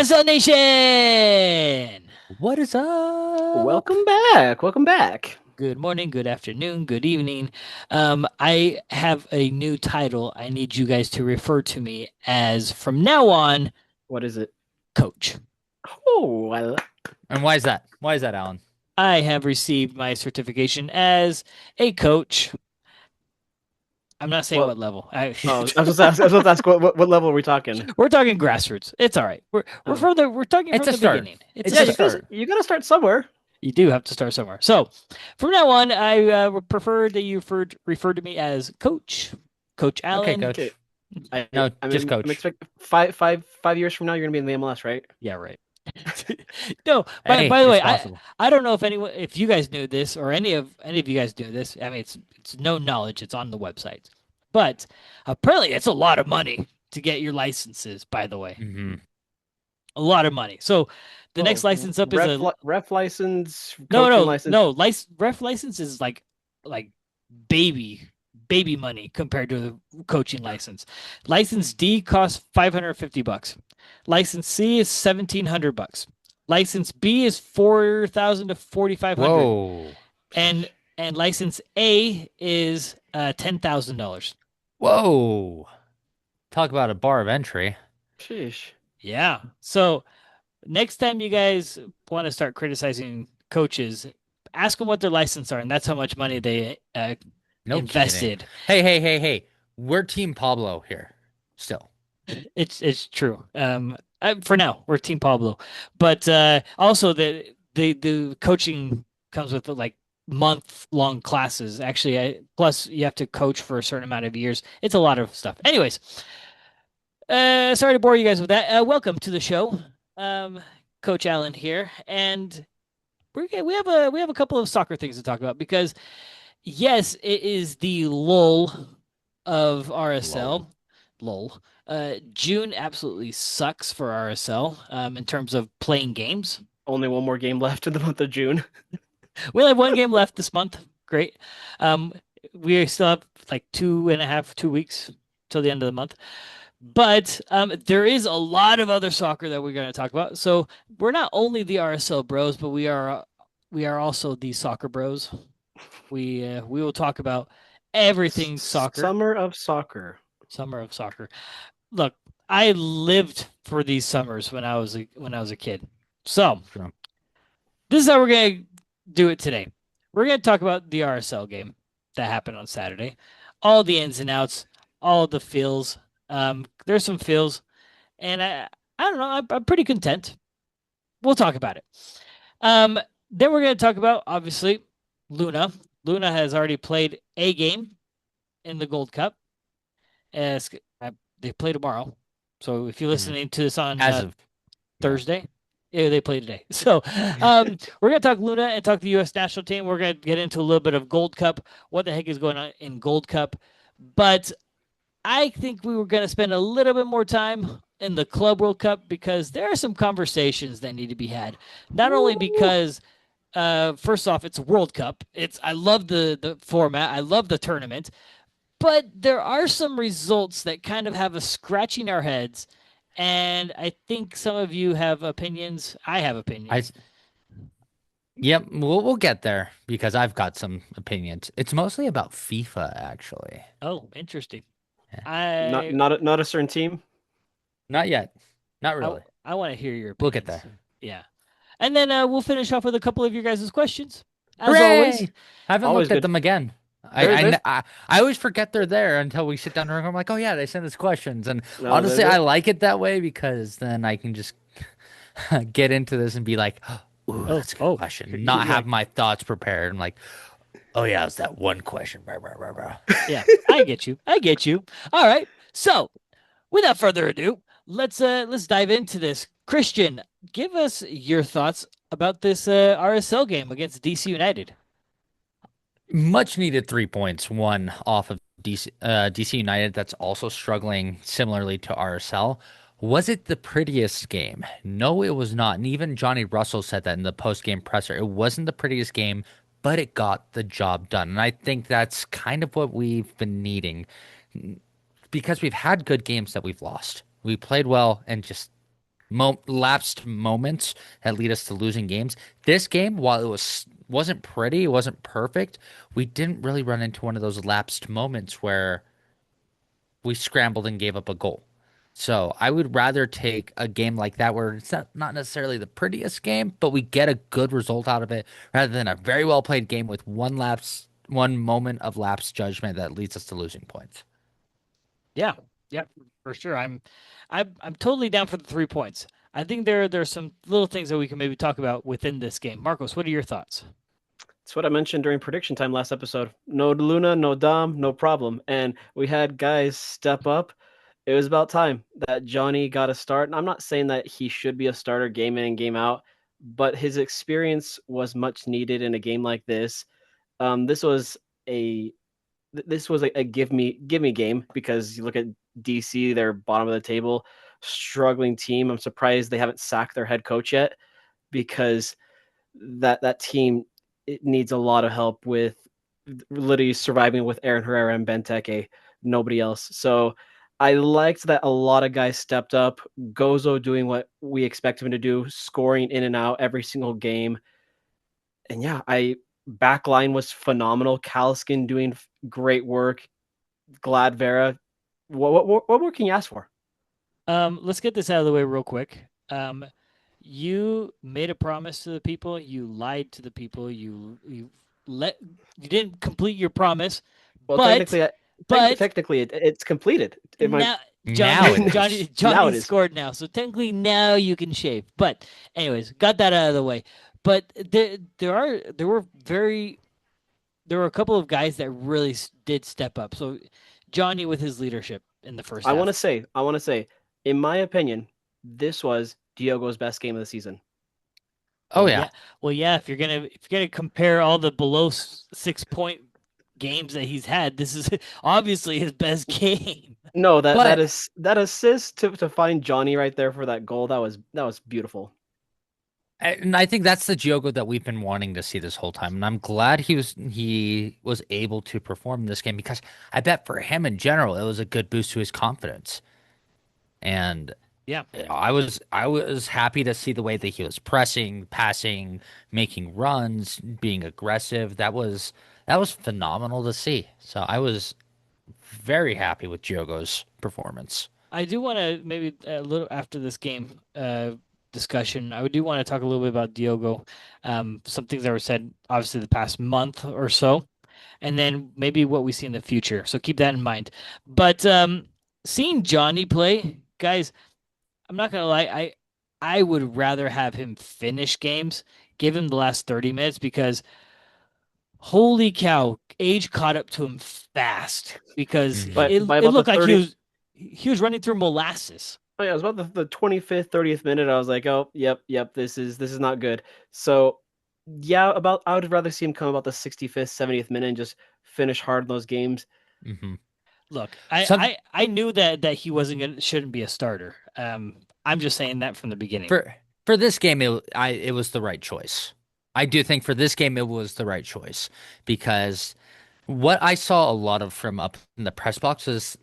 RSL Nation! What is up? Welcome back. Welcome back. Good morning, good afternoon, good evening. I have a new title. I need you guys to refer to me as, from now on, What is it? Coach. Oh, And why is that? Why is that, Alan? I have received my certification as a coach. I'm not saying well. what level. I was supposed to ask what level are we talking? We're talking grassroots. It's all right. Oh. We're talking It's from a the start. beginning. It's It's a Yeah, a you start. start. gotta start somewhere. You do have to start somewhere. So, from now on, I would prefer that you refer to me as Coach, Coach Okay, Allen. coach. Okay. I No, I just mean, I'm coach. expecting 5 years from now you're gonna be in the MLS, right? Yeah, right. No, Hey, by the it's way, possible. I don't know if you guys knew this or any of you guys knew this. I mean, it's no knowledge. It's on the website, but apparently it's a lot of money to get your licenses. By the way, hmm a lot of money. So the next Well, license up is a ref license, no, coaching no, license. no. Ref license is like baby baby money compared to the coaching license. License D costs $550. License C is $1,700. License B is 4,000 to 4,500, Whoa. and license A is $10,000. Whoa. Talk about a bar of entry. Sheesh. Yeah. So next time you guys want to start criticizing coaches, ask them what their license are, and that's how much money they No kidding. invested. Hey. We're Team Pablo here. Still. It's true. For now, we're Team Pablo, but also the coaching comes with like month-long classes. Actually, plus you have to coach for a certain amount of years. It's a lot of stuff. Anyways, sorry to bore you guys with that. Welcome to the show, Coach Allen here, and we have a couple of soccer things to talk about because yes, it is the lull of Lol. RSL. Lol. June absolutely sucks for RSL in terms of playing games. Only one more game left in the month of June. We only have one game left this month. Great. Um, we still have like 2.5, 2 weeks till the end of the month. But there is a lot of other soccer that we're going to talk about. So we're not only the RSL bros, but we are also the soccer bros. We will talk about everything soccer, Summer of soccer. summer of soccer. Look, I lived for these summers when I was a kid. So True. this is how we're gonna do it today. We're gonna talk about the RSL game that happened on Saturday, all the ins and outs, all the feels. There's some feels, and I don't know. I'm pretty content. We'll talk about it. Um, then we're gonna talk about obviously Luna. Luna has already played a game in the Gold Cup. As they play tomorrow, so if you're Mhm. listening to this on As of yeah. Thursday. Yeah, they play today. So we're gonna talk Luna and talk the U.S. national team. We're gonna get into a little bit of Gold Cup. What the heck is going on in Gold Cup? But I think we were gonna spend a little bit more time in the Club World Cup because there are some conversations that need to be had. Not only Woo! because first off, it's a World Cup. I love the format. I love the tournament, but there are some results that kind of have us scratching our heads. And I think some of you have opinions. I have I opinions. Yep, we'll get there because I've got some opinions. It's mostly about FIFA actually. Oh, interesting. Yeah. I Not a certain team. Not yet. Not I, really. I want to hear your We'll get opinions. there. Yeah. And then we'll finish off with a couple of your guys' questions. As always. Hooray! I haven't Always looked at good. them again. There, there's I always forget they're there until we sit down and I'm like, oh yeah, they sent us questions. And no, honestly, I like it that way because then I can just get into this and be like, ooh, Oh, that's a good oh. question. Not You're have like, my thoughts prepared. I'm like, oh yeah, it's that one question. Blah, blah, blah, blah. yeah, I get you. I get you. All right. So, without further ado, let's dive into this. Christian, give us your thoughts about this RSL game against DC United. Much needed 3 points, one off of DC United that's also struggling similarly to RSL. Was it the prettiest game? No, it was not. And even Johnny Russell said that in the post-game presser. It wasn't the prettiest game, but it got the job done. And I think that's kind of what we've been needing because we've had good games that we've lost. We played well and just lapsed moments that lead us to losing games. This game, while wasn't pretty, it wasn't perfect, we didn't really run into one of those lapsed moments where we scrambled and gave up a goal. So I would rather take a game like that where it's not necessarily the prettiest game, but we get a good result out of it rather than a very well played game with one moment of lapse judgment that leads us to losing points. Yeah, yeah, for sure. I'm totally down for the 3 points. I think there's some little things that we can maybe talk about within this game. Marcos, what are your thoughts? It's what I mentioned during prediction time last episode. No Luna, no Dom, no problem. And we had guys step up. It was about time that Johnny got a start. And I'm not saying that he should be a starter game in and game out, but his experience was much needed in a game like this. This was a a give me game because you look at DC, they're bottom of the table, struggling team. I'm surprised they haven't sacked their head coach yet because that team, it needs a lot of help with literally surviving with Aaron Herrera and Benteke, nobody else. So I liked that a lot of guys stepped up. Gozo doing what we expect him to do, scoring in and out every single game. And yeah, I backline was phenomenal. Kaliskin doing great work. Glad Vera. What more can you ask for? Let's get this out of the way real quick. You made a promise to the people, you lied to the people, let you didn't complete your promise, Well, but but technically it's completed. It might now Now it Johnny is. now it Johnny is. scored now, so technically now you can shave. But anyways, got that out of the way. But there were a couple of guys that really did step up. So Johnny with his leadership in the first half. I want to say, in my opinion, this was Diogo's best game of the season. Oh Well, yeah. yeah. Well, yeah. If you're gonna compare all the below 6 point games that he's had, this is obviously his best game. No, But that assist to find Johnny right there for that goal, that was beautiful. and I think that's the Diogo that we've been wanting to see this whole time. And I'm glad he was able to perform this game because I bet for him in general, it was a good boost to his confidence. And Yeah, I was happy to see the way that he was pressing, passing, making runs, being aggressive. That was phenomenal to see. So I was very happy with Diogo's performance. I do want to maybe a little after this game discussion. I do want to talk a little bit about Diogo. Some things that were said, obviously, the past month or so, and then maybe what we see in the future. So keep that in mind. But seeing Johnny play, guys, I'm not gonna lie, I would rather have him finish games, give him the last 30 minutes because holy cow, age caught up to him fast because Hmm. But it by it about the looked like 30th, he was running through molasses. oh yeah, it was about the 25th, 30th minute. I was like, oh, yep, this is not good. So yeah, about I would rather see him come about the 65th, 70th minute and just finish hard in those games. Hmm. Look, Some I knew that he wasn't gonna shouldn't be a starter. I'm just saying that from the beginning. for this game, it was the right choice. I do think for this game it was the right choice because what I saw a lot of from up in the press box is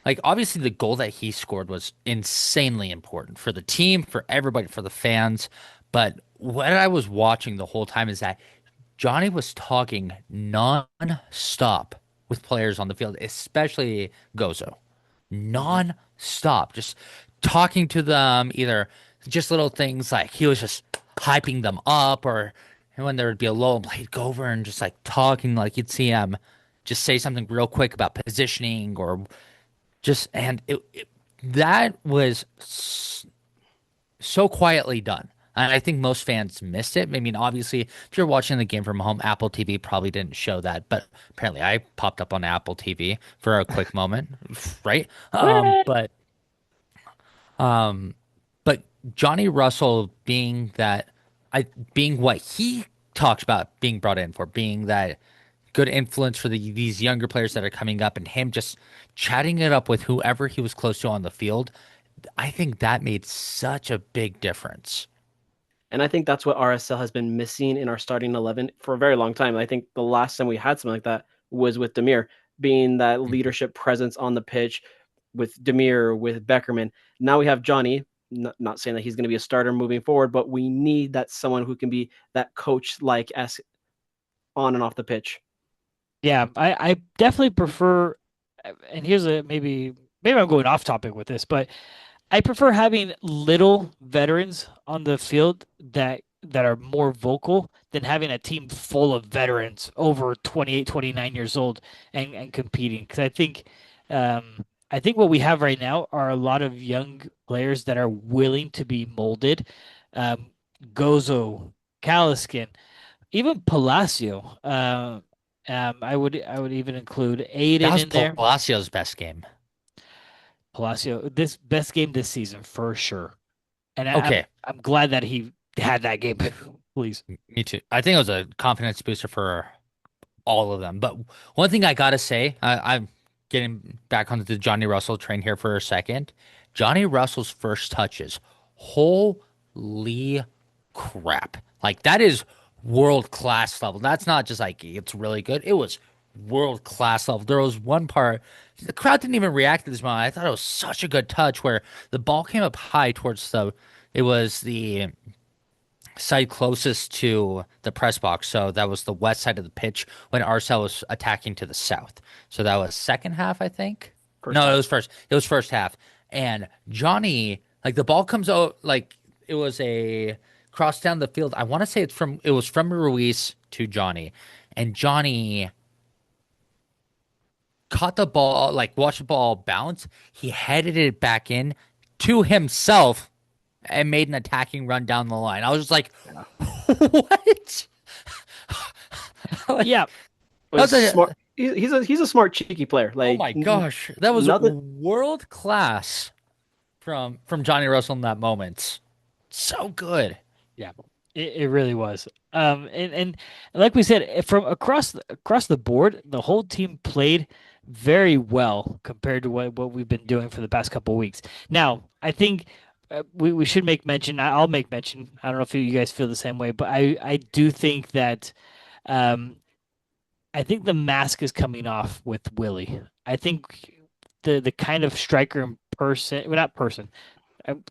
like obviously the goal that he scored was insanely important for the team, for everybody, for the fans. But what I was watching the whole time is that Johnny was talking non-stop with players on the field, especially Gozo. Hmm. Non-stop, just talking to them, either just little things like he was just hyping them up, or when there would be a low, he'd go over and just like talking, like you'd see him just say something real quick about positioning or just, and that was so quietly done. And I think most fans missed it. I mean, obviously, if you're watching the game from home, Apple TV probably didn't show that, but apparently I popped up on Apple TV for a quick moment, right? Um, but Johnny Russell being what he talks about being brought in for, being that good influence for these younger players that are coming up, and him just chatting it up with whoever he was close to on the field, I think that made such a big difference. And I think that's what RSL has been missing in our starting 11 for a very long time. I think the last time we had something like that was with Demir being that Mhm. leadership presence on the pitch with Demir, with Beckerman. Now we have Johnny. Not saying that he's going to be a starter moving forward, but we need that someone who can be that coach like as on and off the pitch. Yeah, I definitely prefer, and here's a maybe I'm going off topic with this, but I prefer having little veterans on the field that are more vocal than having a team full of veterans over 28, 29 years old and competing. Because I think what we have right now are a lot of young players that are willing to be molded. Um, Gozo, Caliskin, even Palacio. I would even include That Aiden was in there. Palacio's best game. Palacio, this best game this season for sure. And Okay, I'm glad that he had that game. Please. me too. I think it was a confidence booster for all of them. But one thing I gotta say, I'm getting back onto the Johnny Russell train here for a second. Johnny Russell's first touches, holy crap! Like that is world class level. That's not just like it's really good. It was world class level. There was one part the crowd didn't even react to this moment. I thought it was such a good touch where the ball came up high towards the. It was the side closest to the press box. So that was the west side of the pitch when RSL was attacking to the south. So that was second half, I think. First No, it half. was first. It was first half. And Johnny, like the ball comes out like it was a cross down the field. I want to say it was from Ruiz to Johnny. And Johnny caught the ball, like watched the ball bounce. He headed it back in to himself and made an attacking run down the line. I was just like, Yeah. what? Like, Yeah. that Was was smart. a, He's a smart cheeky player. oh Like my gosh, that was nothing. world class from Johnny Russell in that moment. So good. Yeah. It really was. And like we said, from across the board, the whole team played very well compared to what we've been doing for the past couple of weeks. Now, I think we should make mention. I'll make mention. I don't know if you guys feel the same way, but I do think that um, I think the mask is coming off with Willie. I think the kind of striker and person, well, not person,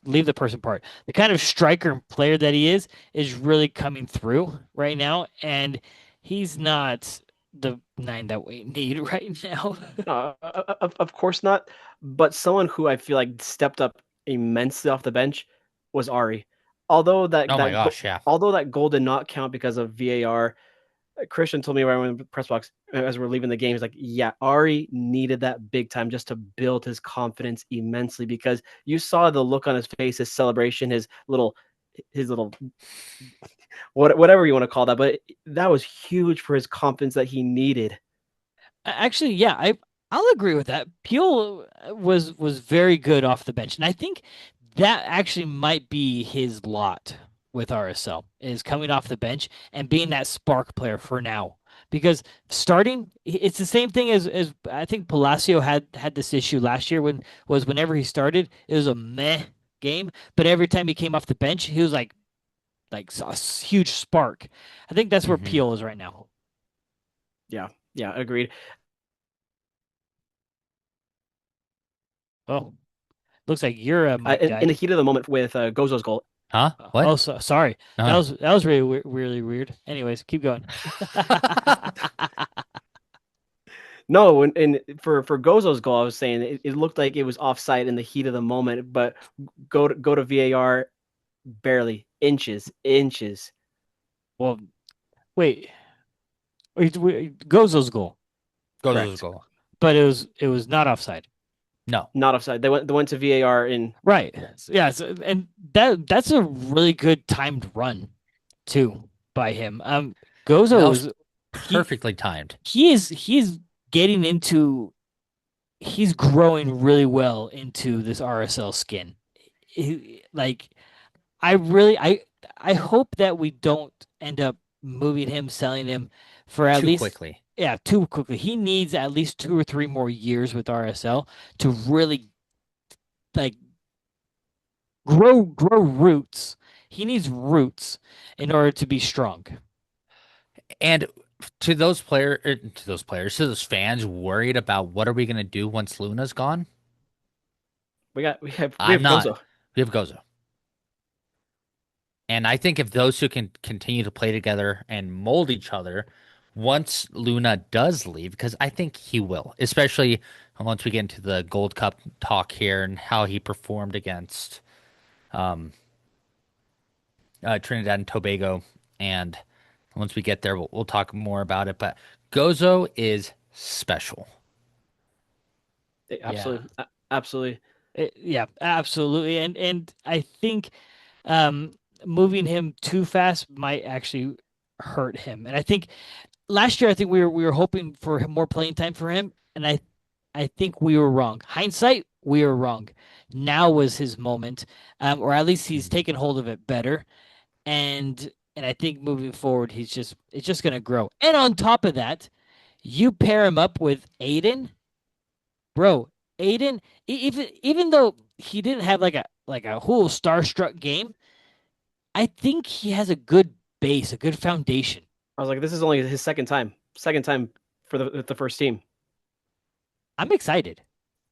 leave the person part. The kind of striker and player that he is really coming through right now, and he's not the nine that we need right now. Of course not. But someone who I feel like stepped up immensely off the bench was Ari. Although Oh my gosh, yeah. although that goal did not count because of VAR, Christian told me right when the press box as we're leaving the game, he's like, "Yeah, Ari needed that big time just to build his confidence immensely because you saw the look on his face, his celebration, his little whatever you want to call that, but that was huge for his confidence that he needed." Actually, yeah, I'll agree with that. Peel was very good off the bench, and I think that actually might be his lot with RSL is coming off the bench and being that spark player for now. Because starting, it's the same thing as I think Palacio had this issue last year whenever he started, it was a meh game, but every time he came off the bench, he was like a huge spark. I think that's where Hmm. Peel is right now. Yeah, yeah, agreed. Oh, looks like your mic In the died. heat of the moment with Gozo's goal. Huh? What? Oh, sorry. No. That was really weird. Anyways, keep going. No, and for Gozo's goal, I was saying it looked like it was offside in the heat of the moment, but go to VAR, barely inches. Well, wait. Gozo's goal, Go to the Correct. goal. but it was not offside. No. Not offside. They went to VAR in. Right. Yeah. And that's a really good timed run too by him. That Gozo was is he perfectly timed. he's getting into he's growing really well into this RSL skin. Like I hope that we don't end up moving him, selling him for at Too least quickly. yeah, too quickly. He needs at least 2 or 3 more years with RSL to really like grow roots. He needs roots in order to be strong. And to those players, to those fans worried about what are we gonna do once Luna's gone? We I'm have not. Gozo. We have Gozo. And I think if those two can continue to play together and mold each other, once Luna does leave, because I think he will, especially once we get into the Gold Cup talk here and how he performed against um, Trinidad and Tobago. And once we get there, we'll talk more about it. But Gozo is special. Yeah. Absolutely, absolutely. Yeah, absolutely. And I think um moving him too fast might actually hurt him. And I think last year I think we were hoping for more playing time for him, and I think we were wrong. Hindsight, we were wrong. Now was his moment, or at least he's Mhm. taken hold of it better. And I think moving forward, it's just gonna grow. And on top of that, you pair him up with Aiden, bro. Aiden, even though he didn't have like a whole starstruck game, I think he has a good base, a good foundation. I was like, this is only his second time for the first team. I'm excited.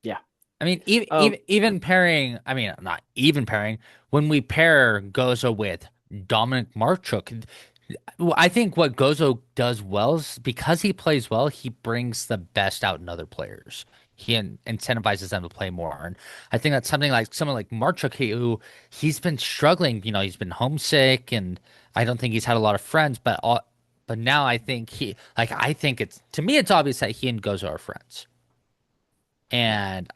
Yeah. I mean, even, Um, even even pairing, I mean, not even pairing, when we pair Gozo with Dominic Marchuk, well, I think what Gozo does well is because he plays well, he brings the best out in other players. He incentivizes them to play more. And I think that's something like someone like Marchuk, who he's been struggling. He's been homesick, and I don't think he's had a lot of friends. But now I think I think it's to me, it's obvious that he and Gozo are friends, Yeah. and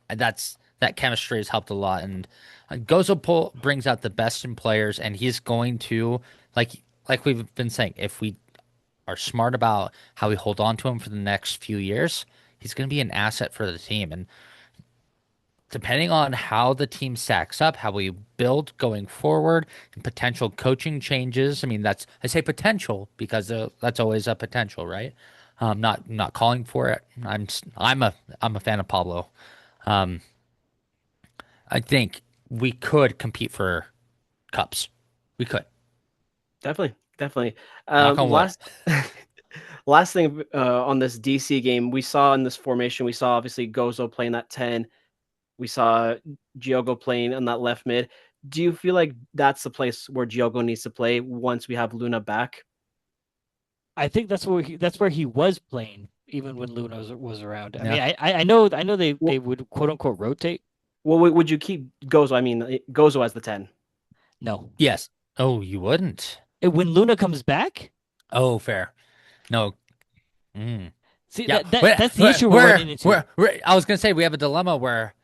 that chemistry has helped a lot. And Gozo brings out the best in players, and he's going to like we've been saying, if we are smart about how we hold on to him for the next few years, he's going to be an asset for the team. And depending on how the team stacks up, how we build going forward, and potential coaching changes. I mean, I say potential because that's always a potential, right? Not calling for it. I'm a fan of Pablo. Um, I think we could compete for cups. We could. definitely, definitely. Knock on wood. Last last thing on this DC game, we saw in this formation, we saw obviously Gozo playing that 10. We saw Giogo playing on that left mid. Do you feel like that's the place where Giogo needs to play once we have Luna back? I think that's where he was playing even when Luna was around. I Yeah. mean, I know they Well, would quote unquote rotate. well, would you keep Gozo? I mean, Gozo as the 10. No. Yes. Oh, you wouldn't. When Luna comes back, Oh, fair. No. Mm. see Yeah. that's the issue we're running into. I was gonna say we have a dilemma where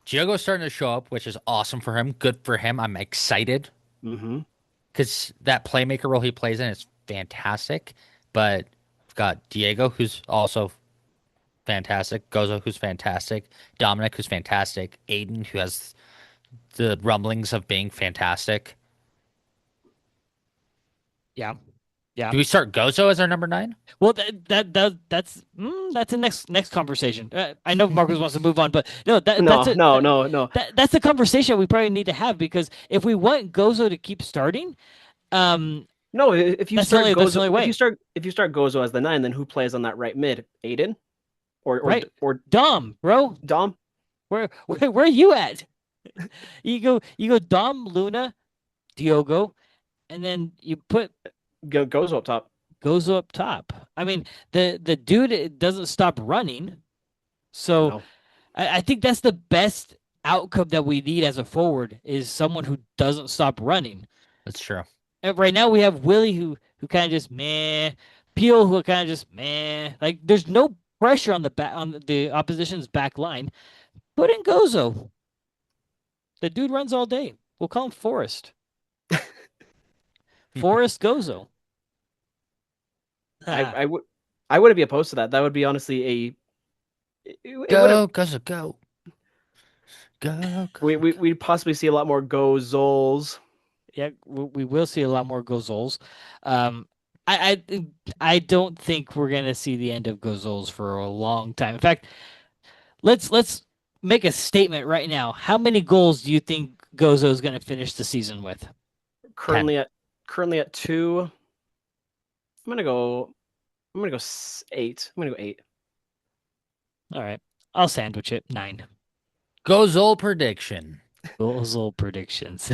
Diogo's starting to show up, which is awesome for him. Good for him. I'm excited Mm-hmm. because that playmaker role he plays in is fantastic. But we've got Diego, who's also fantastic. Gozo, who's fantastic. Dominic, who's fantastic. Aiden, who has the rumblings of being fantastic. Yeah. Yeah. Do we start Gozo as our number nine? Well, that's the next conversation. I know Marcus wants to move on, but no, No, no, no, no, that's the conversation we probably need to have because if we want Gozo to keep starting, um, no. If you start that's the Gozo, only way, if you start Gozo as the 9, then who plays on that right mid? Aiden right? or Dom, bro, Dom? where are you at? You go Dom, Luna, Diogo, and then you put Gozo up top. Gozo up top. I mean, the dude doesn't stop running, so No. I think that's the best outcome that we need as a forward is someone who doesn't stop running. That's true. And right now we have Willie who kind of just meh, Peel who kind of just meh. Like there's no pressure on the back on the opposition's back line. Put in Gozo. The dude runs all day. We'll call him Forrest. Forrest Gozo. I Ah, I would I wouldn't be opposed to that. That would be honestly it wouldn't Go, Gozo, go. Go, Gozo, go. we'd possibly see a lot more Gozos. yeah, we will see a lot more Gozols. Um, I don't think we're gonna see the end of Gozols for a long time. In fact, let's make a statement right now. How many goals do you think Gozo is gonna finish the season with? 10. Currently at currently at 2. I'm gonna go. I'm gonna go 8. I'm gonna go 8. All right. I'll sandwich it. 9. Gozol prediction. Gozol predictions.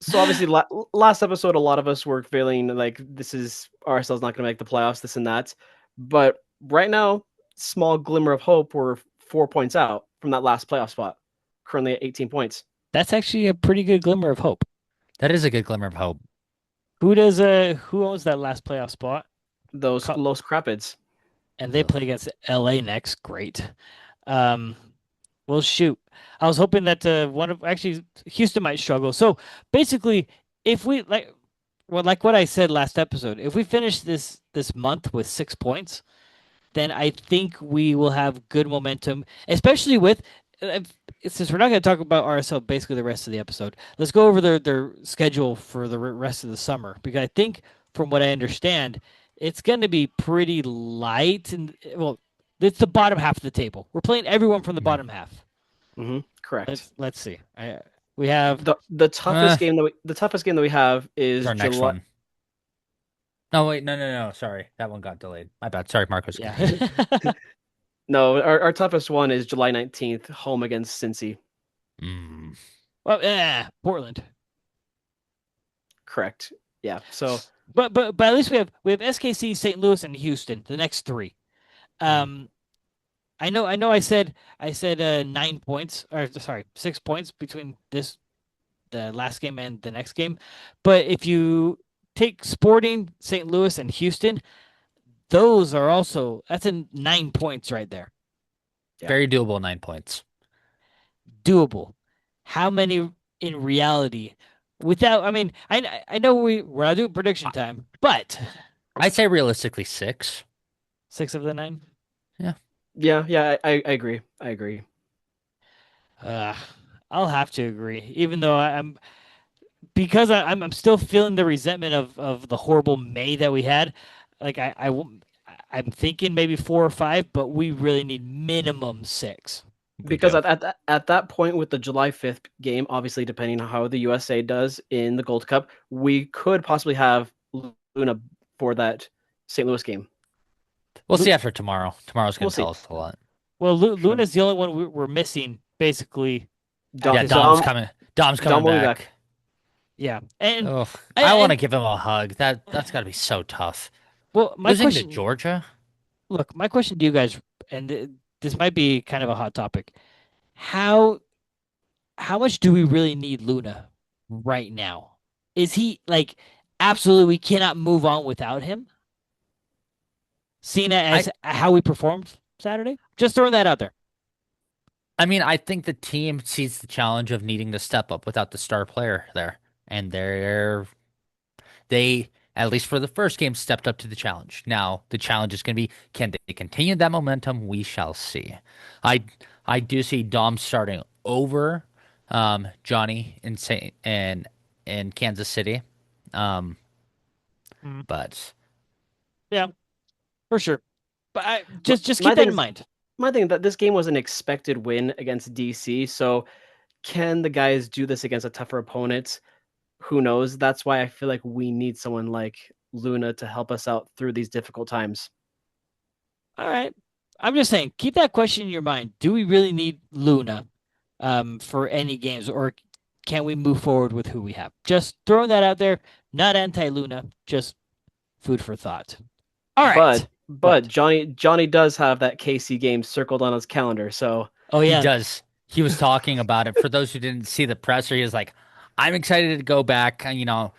So obviously, last episode, a lot of us were feeling like this is RSL's not going to make the playoffs, this and that. But right now, small glimmer of hope. We're 4 points out from that last playoff spot. Currently at 18 points. That's actually a pretty good glimmer of hope. That is a good glimmer of hope. Who owns that last playoff spot? Those Co- Los Crapids. And they play against LA next. Great. Um, well, shoot. I was hoping that actually Houston might struggle. So basically, if we like what I said last episode, if we finish this month with 6 points, then I think we will have good momentum, especially with. Since we're not going to talk about RSL basically the rest of the episode, let's go over their schedule for the rest of the summer because I think, from what I understand, it's going to be pretty light and well, it's the bottom half of the table. We're playing everyone from the Mhm. bottom half. Correct. Let's see. We have The toughest game that we have It's is our next July. one. No, wait, no. Sorry, that one got delayed. My bad. Sorry, Marcos. yeah. Continue. No, our toughest one is July 19th, home against Cincy. Mm. Well, Portland. Correct. Yeah. So But at least we have SKC, St. Louis, and Houston. The next three. Mhm. Um, I know. I said 9 points, or sorry, 6 points between the last game and the next game. But if you take Sporting, St. Louis, and Houston, those are also that's a 9 points right there. Yeah. Very doable 9 points. Doable. How many in reality? Without, I mean, I know we're not doing prediction time, but I'd say realistically 6. 6 of the 9. Yeah. yeah, I agree. I agree. Uh, I'll have to agree, even though I'm because I'm still feeling the resentment of the horrible May that we had. Like I'm thinking maybe 4 or 5, but we really need minimum 6. We Because do. at that point with the July 5th game, obviously depending on how the USA does in the Gold Cup, we could possibly have Luna for that St. Louis game. We'll see after tomorrow. Tomorrow's We'll going to see. tell us a lot. Well, Sure. Luna's the only one we're missing basically at Yeah, this Dom's point. coming. Dom's Dom coming will be back. back. Yeah, and Oh, I, I want to and give him a hug. That's got to be so tough. well, my Losing to question. Georgia? Look, my question to you guys, and this might be kind of a hot topic. How how much do we really need Luna right now? Is he like absolutely we cannot move on without him? Seeing it I as how we performed Saturday? Just throwing that out there. I mean, I think the team sees the challenge of needing to step up without the star player there. And they, at least for the first game, stepped up to the challenge. Now, the challenge is going to be, can they continue that momentum? We shall see. I I do see Dom starting over Johnny in Kansas City. Um, Mm, but yeah, for sure. But My, just my keep that thing in is mind. my thing that this game was an expected win against DC. So can the guys do this against a tougher opponent? Who knows? That's why I feel like we need someone like Luna to help us out through these difficult times. All right. I'm just saying, keep that question in your mind. Do we really need Luna for any games, or can we move forward with who we have? Just throwing that out there. Not anti-Luna, just food for thought. All But right. What? Johnny does have that KC game circled on his calendar. So Oh he yeah. does. He was talking about it. For those who didn't see the presser, he was like, I'm excited to go back. Here's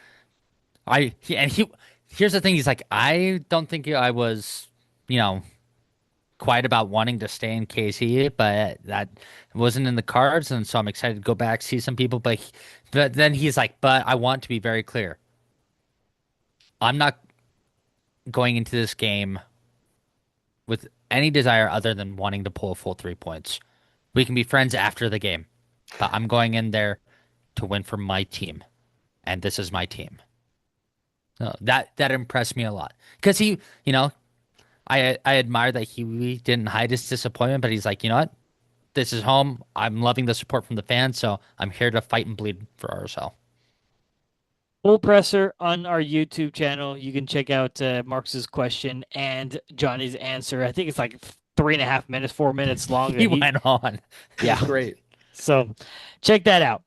the thing. He's like, I don't think I was, you know, quite about wanting to stay in KC, but that wasn't in the cards. And so I'm excited to go back, see some people. But then he's like, but I want to be very clear. I'm not going into this game with any desire other than wanting to pull a full 3 points. We can be friends after the game, but I'm going in there to win for my team, and this is my team. So that impressed me a lot because I admire that he didn't hide his disappointment, but he's like, you know what? This is home. I'm loving the support from the fans, so I'm here to fight and bleed for RSL. Full presser on our YouTube channel. You can check out Marx's question and Johnny's answer. I think it's like 3.5 minutes, 4 minutes long. He And went on. It yeah. was great. So check that out.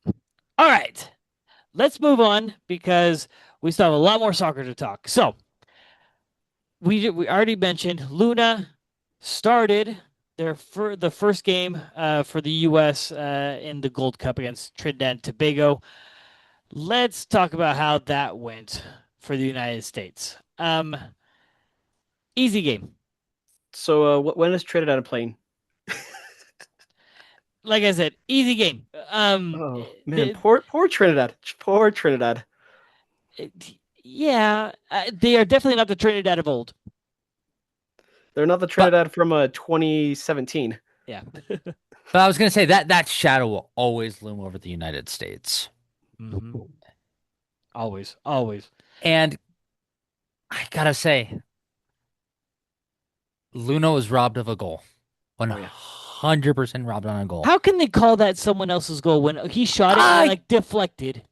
All right. let's move on because we still have a lot more soccer to talk. So we already mentioned Luna started the first game for the U.S. In the Gold Cup against Trinidad and Tobago. Let's talk about how that went for the United States. Easy game. So when is traded out of plane? Like I said, easy game. Oh man, The, poor Trinidad, poor Trinidad. yeah, they are definitely not the Trinidad of old. They're not the But Trinidad from 2017. Yeah. but I was gonna say that shadow will always loom over the United States. hmm Always, always. And I gotta say, Luna was robbed of a goal. Oh yeah. 100% robbed on a goal. How can they call that someone else's goal when he shot it and it I like deflected?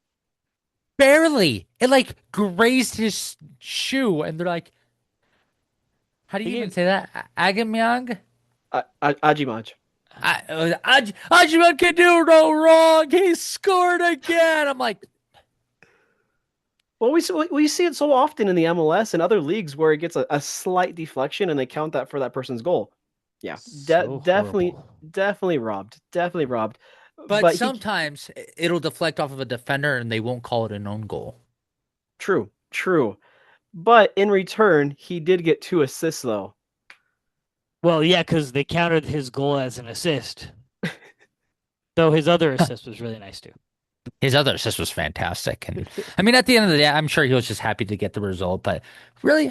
barely. It like grazed his shoe, and they're like, how do They you even gave say that? Agamyang? Ajimaj. Ajman can do no wrong. He scored again. I'm like, Well, we see it so often in the MLS and other leagues where it gets a slight deflection and they count that for that person's goal. Yeah, so horrible. definitely robbed, definitely robbed. but But he sometimes it'll deflect off of a defender and they won't call it an own goal. true. But in return, he did get 2 assists though. Well, yeah, because they counted his goal as an assist, though his other assist was really nice too. His other assist was fantastic. And I mean, at the end of the day, I'm sure he was just happy to get the result. But really,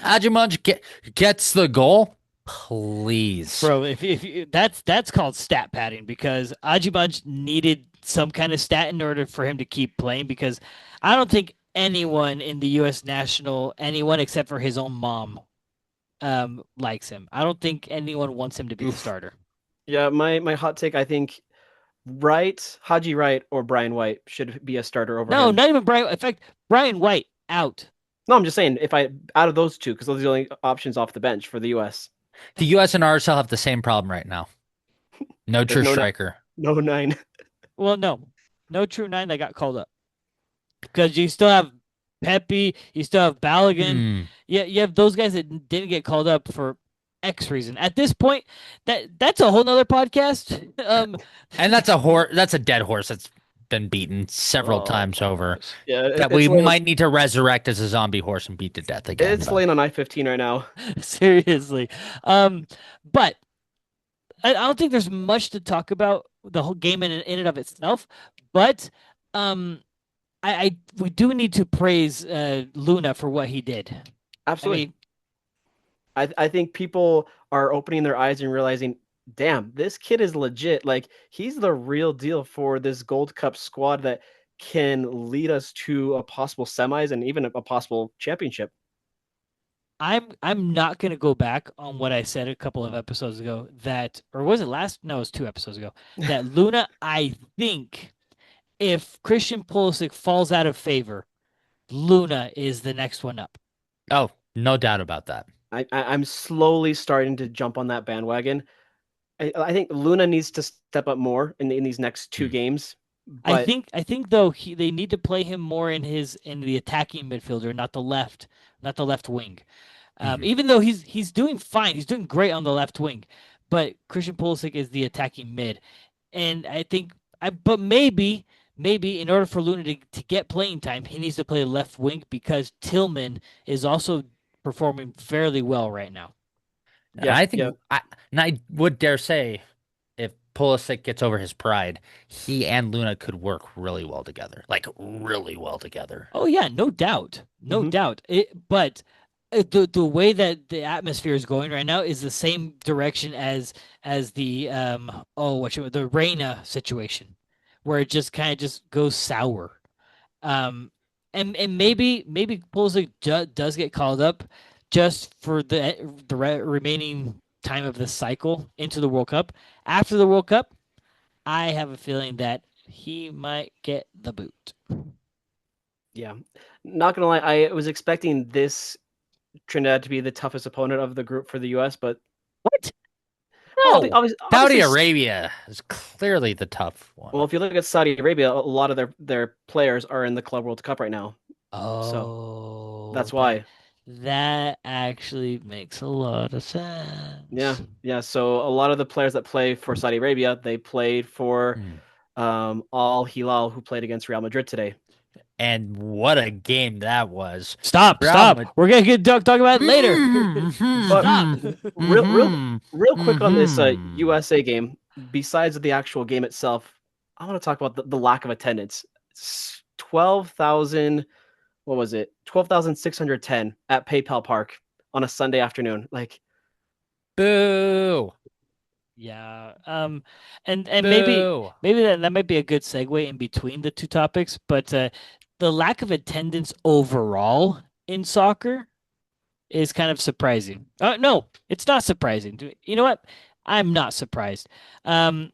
gets the goal. Please. Bro, if you, that's called stat padding because Ajibaj needed some kind of stat in order for him to keep playing because I don't think anyone in the U.S. national, anyone except for his own mom, likes him. I don't think anyone wants him to be the Oof. starter. Yeah, my hot take. I think Haji Wright or Brian White should be a starter over No, him. not even Brian. In fact, Brian White out. No, I'm just saying if I out of those two because those are the only options off the bench for the U.S. The US and RSL have the same problem right now. No There's true no striker. no nine. Well, no true nine that got called up because you still have Pepe, you still have Balogun. Hmm. Yeah, you have those guys that didn't get called up for X reason. At this point, that's a whole nother podcast. And that's a dead horse that's been beaten several Oh times my over gosh. Yeah, that we might need to resurrect as a zombie horse and beat to death again. it's But laying on I-15 right now. Seriously. But I don't think there's much to talk about the whole game in and of itself. But um, I we do need to praise Luna for what he did. I Absolutely. mean, I think people are opening their eyes and realizing, damn, this kid is legit. Like he's the real deal for this Gold Cup squad that can lead us to a possible semis and even a possible championship. I'm not gonna go back on what I said a couple of episodes ago that, or was it last? No, it was 2 episodes ago. That Luna, I think if Christian Pulisic falls out of favor, Luna is the next one up. oh, no doubt about that. I'm slowly starting to jump on that bandwagon. I think Luna needs to step up more in these next two Hmm. games. But I think though they need to play him more in the attacking midfielder, not the left wing. Mhm. Even though he's doing fine, he's doing great on the left wing, but Christian Pulisic is the attacking mid, and I think but maybe in order for Luna to get playing time, he needs to play left wing because Tillman is also performing fairly well right now. And yeah, I yeah, think and I would dare say if Pulisic gets over his pride, he and Luna could work really well together. Like really well together. Oh yeah, no doubt, no hmm doubt. But the way that the atmosphere is going right now is the same direction as the the Reina situation, where it just kind of just goes sour. Um, and maybe Pulisic does get called up just for the remaining time of the cycle into the World Cup. After the World Cup, I have a feeling that he might get the boot. yeah. Not gonna lie, I was expecting this Trinidad to be the toughest opponent of the group for the U.S., but What? No, Saudi obviously, Arabia is clearly the tough one. well, if you look at Saudi Arabia, a lot of their players are in the Club World Cup right now, so Oh, that's why. that actually makes a lot of Yeah, sense. yeah. So a lot of the players that play for Saudi Arabia, they played for Hmm. Al Hilal, who played against Real Madrid today. And what a game that was. Stop, Real stop. Madrid. We're gonna get talk about it later. But Stop. real quick on this Mm-hmm. USA game, besides the actual game itself, I want to talk about the lack of attendance. 12,000, what was it? 12,610 at PayPal Park on a Sunday afternoon. Like, Boo. Yeah. And maybe Boo. that might be a good segue in between the two topics, but the lack of attendance overall in soccer is kind of surprising. No, it's not surprising. You know what? I'm not surprised. Um,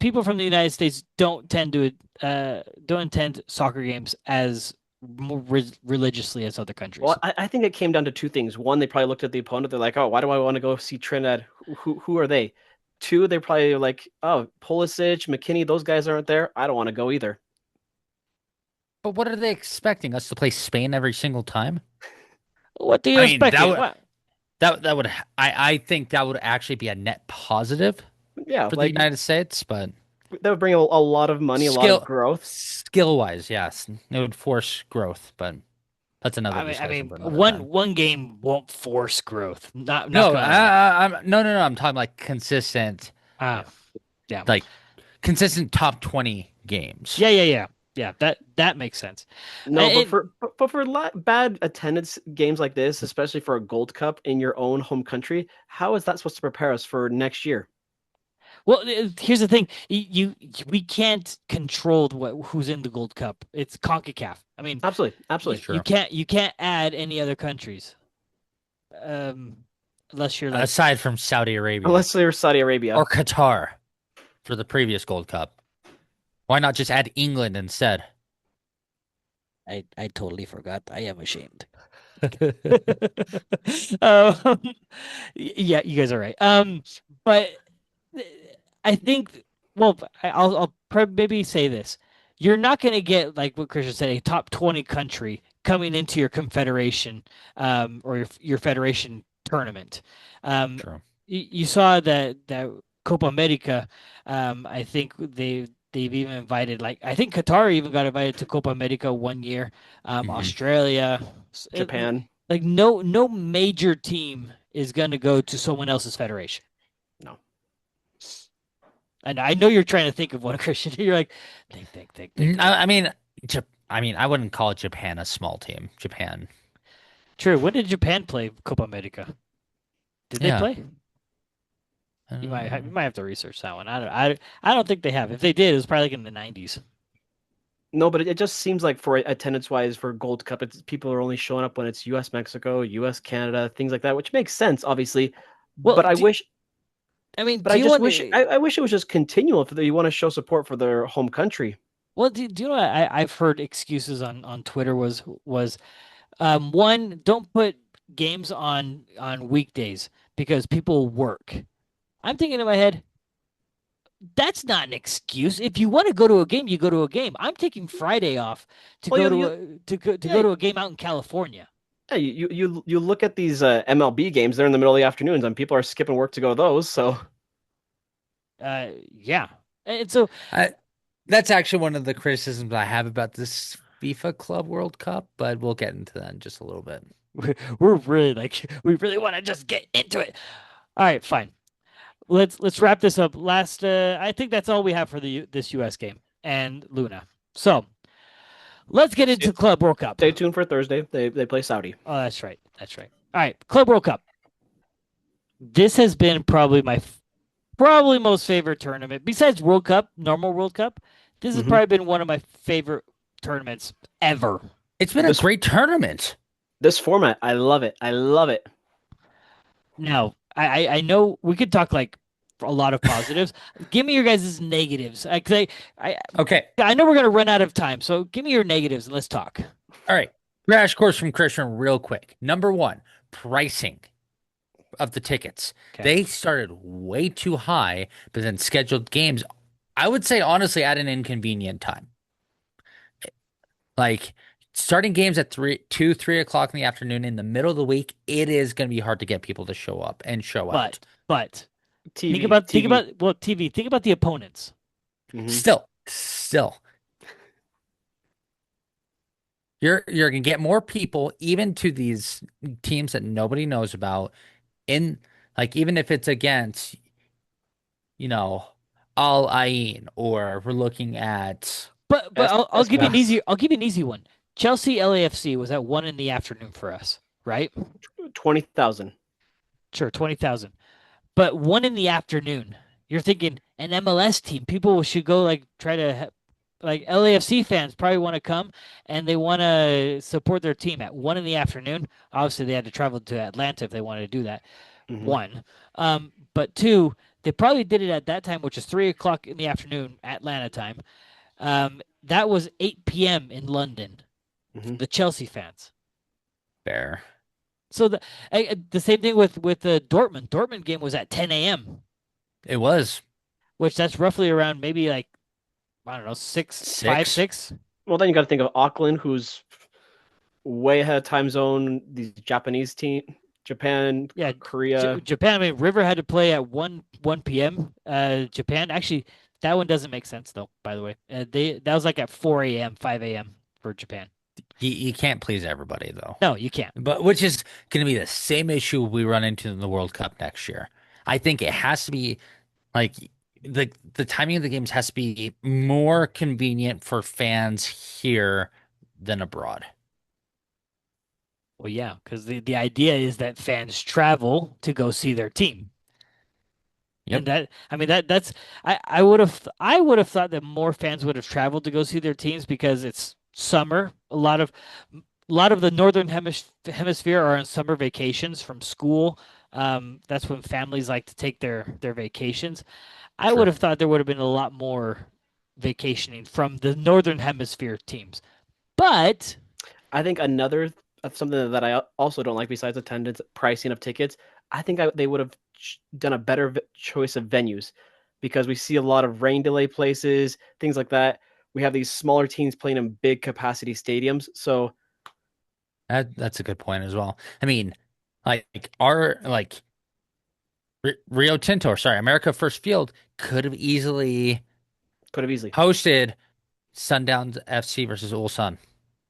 People from the United States don't attend soccer games as more religiously as other well, countries. I think it came down to two things. One, they probably looked at the opponent. They're like, oh, why do I want to go see Trinidad? Who are they? Two, they probably like, oh, Pulisic, McKinney, those guys aren't there. I don't want to go either. But what are they expecting us to play Spain every single time? What do you I mean, expect? What? that would I think that would actually be a net positive Yeah, for the like United States, but that would bring a lot of money, a lot of skill growth. skill wise, yes, it would force growth, but that's another I discussion mean, for another time. one game won't force growth. Not No, gonna lie. I'm talking like consistent, Ah, yeah, like consistent top 20 games. yeah. That makes sense. No, but It, for bad attendance games like this, especially for a Gold Cup in your own home country, how is that supposed to prepare us for next year? well, here's the thing: we can't control who's in the Gold Cup. It's CONCACAF. I mean, Absolutely, That's absolutely. true. you can't add any other countries, um, unless you're like Aside from Saudi Arabia Unless they're Saudi Arabia. or Qatar for the previous Gold Cup. Why not just add England instead? I totally forgot. I am ashamed. Yeah, you guys are right. But I think, well, I'll maybe say this: you're not going to get like what Christian said, a top 20 country coming into your confederation, or your federation tournament. Um, True. you saw that Copa America. I think they've even invited, like, I think Qatar even got invited to Copa America one year. Hmm. Australia, Japan. like no major team is going to go to someone else's federation. No. And I know you're trying to think of one, Christian. You're like, think. I mean, I wouldn't call Japan a small team. Japan, True. When did Japan play Copa America? Did they yeah. play? You might have to research that one. I don't think they have. If they did, it was probably like in the 90s. No, but it just seems like for attendance wise for Gold Cup, it's people are only showing up when it's US Mexico, US Canada, things like that, which makes sense, obviously. Well, But I wish I mean, but do I you just want wish to? I wish it was just continual if you want to show support for their home country. Well, do you know what I've heard excuses on Twitter was one, don't put games on weekdays because people work. I'm thinking in my head, that's not an excuse. If you want to go to a game, you go to a game. I'm taking Friday off to Well, go you to yeah, go to a game out in California. yeah, you look at these MLB games, they're in the middle of the afternoons and people are skipping work to go to those, so Yeah, and so I, that's actually one of the criticisms I have about this FIFA Club World Cup, but we'll get into that in just a little bit. we're really like we really want to just get into it. All right, fine. Let's wrap this up. I think that's all we have for this US game and Luna. So let's get into Club World Cup. stay tuned for Thursday. They play Saudi. Oh, that's right. That's right. All right, Club World Cup. This has been probably my probably most favorite tournament besides World Cup, normal World Cup. This has Mhm. probably been one of my favorite tournaments ever. It's been a This great tournament. this format, I love it. I love it. Now, I know we could talk like a lot of positives. Give me your guys' negatives. Okay. I know we're gonna run out of time, so give me your negatives and let's talk. All right. Crash course from Christian real quick. Number one, pricing. of the tickets. Okay. They started way too high, but then scheduled games, I would say honestly at an inconvenient time. Like starting games at 3 o'clock in the afternoon in the middle of the week, it is going to be hard to get people to show up and show out. But TV, think TV. about well TV. Think about the opponents. Hmm. Still, you're gonna get more people even to these teams that nobody knows about in like even if it's against, you know, Al Ain or we're looking at But I'll give you an Espas, easy one. Chelsea LAFC was at 1 in the afternoon for us, right? 20,000. Sure, 20,000. But 1 in the afternoon, you're thinking an MLS team. People should go like try to like LAFC fans probably want to come and they want to support their team at 1 in the afternoon. Obviously, they had to travel to Atlanta if they wanted to do that. Hmm. One, but two, they probably did it at that time, which is 3 o'clock in the afternoon Atlanta time. That was 8 p.m. in London. Hmm. The Chelsea fans. Bear. So the same thing with the Dortmund game was at 10 a.m., It was which that's roughly around maybe like I don't know five, six. six. Well, then you got to think of Auckland, who's way ahead of time zone. These Japanese team, Japan, Yeah, Korea. Japan. I mean, River had to play at 1 p.m. Japan actually that one doesn't make sense though. By the way, they that was like at 4 a.m., 5 a.m. for Japan. You can't please everybody though. No, you can't. But which is going to be the same issue we run into in the World Cup next year. I think it has to be like the timing of the games has to be more convenient for fans here than abroad. Well, yeah, because the idea is that fans travel to go see their team. And Yep. that, I mean, that's I would have thought that more fans would have traveled to go see their teams because it's summer. A lot of the hemisphere are on summer vacations from school. That's when families like to take their vacations. I would True. have thought there would have been a lot more vacationing from the northern hemisphere teams. But I think another of something that I also don't like besides attendance, pricing of tickets. I think they would have done a better choice of venues because we see a lot of rain delay places, things like that. We have these smaller teams playing in big capacity stadiums. So That's a good point as well. I mean, like our like Rio Tinto, sorry, America First Field could have easily could have easily. hosted Sundowns FC versus Ulsan.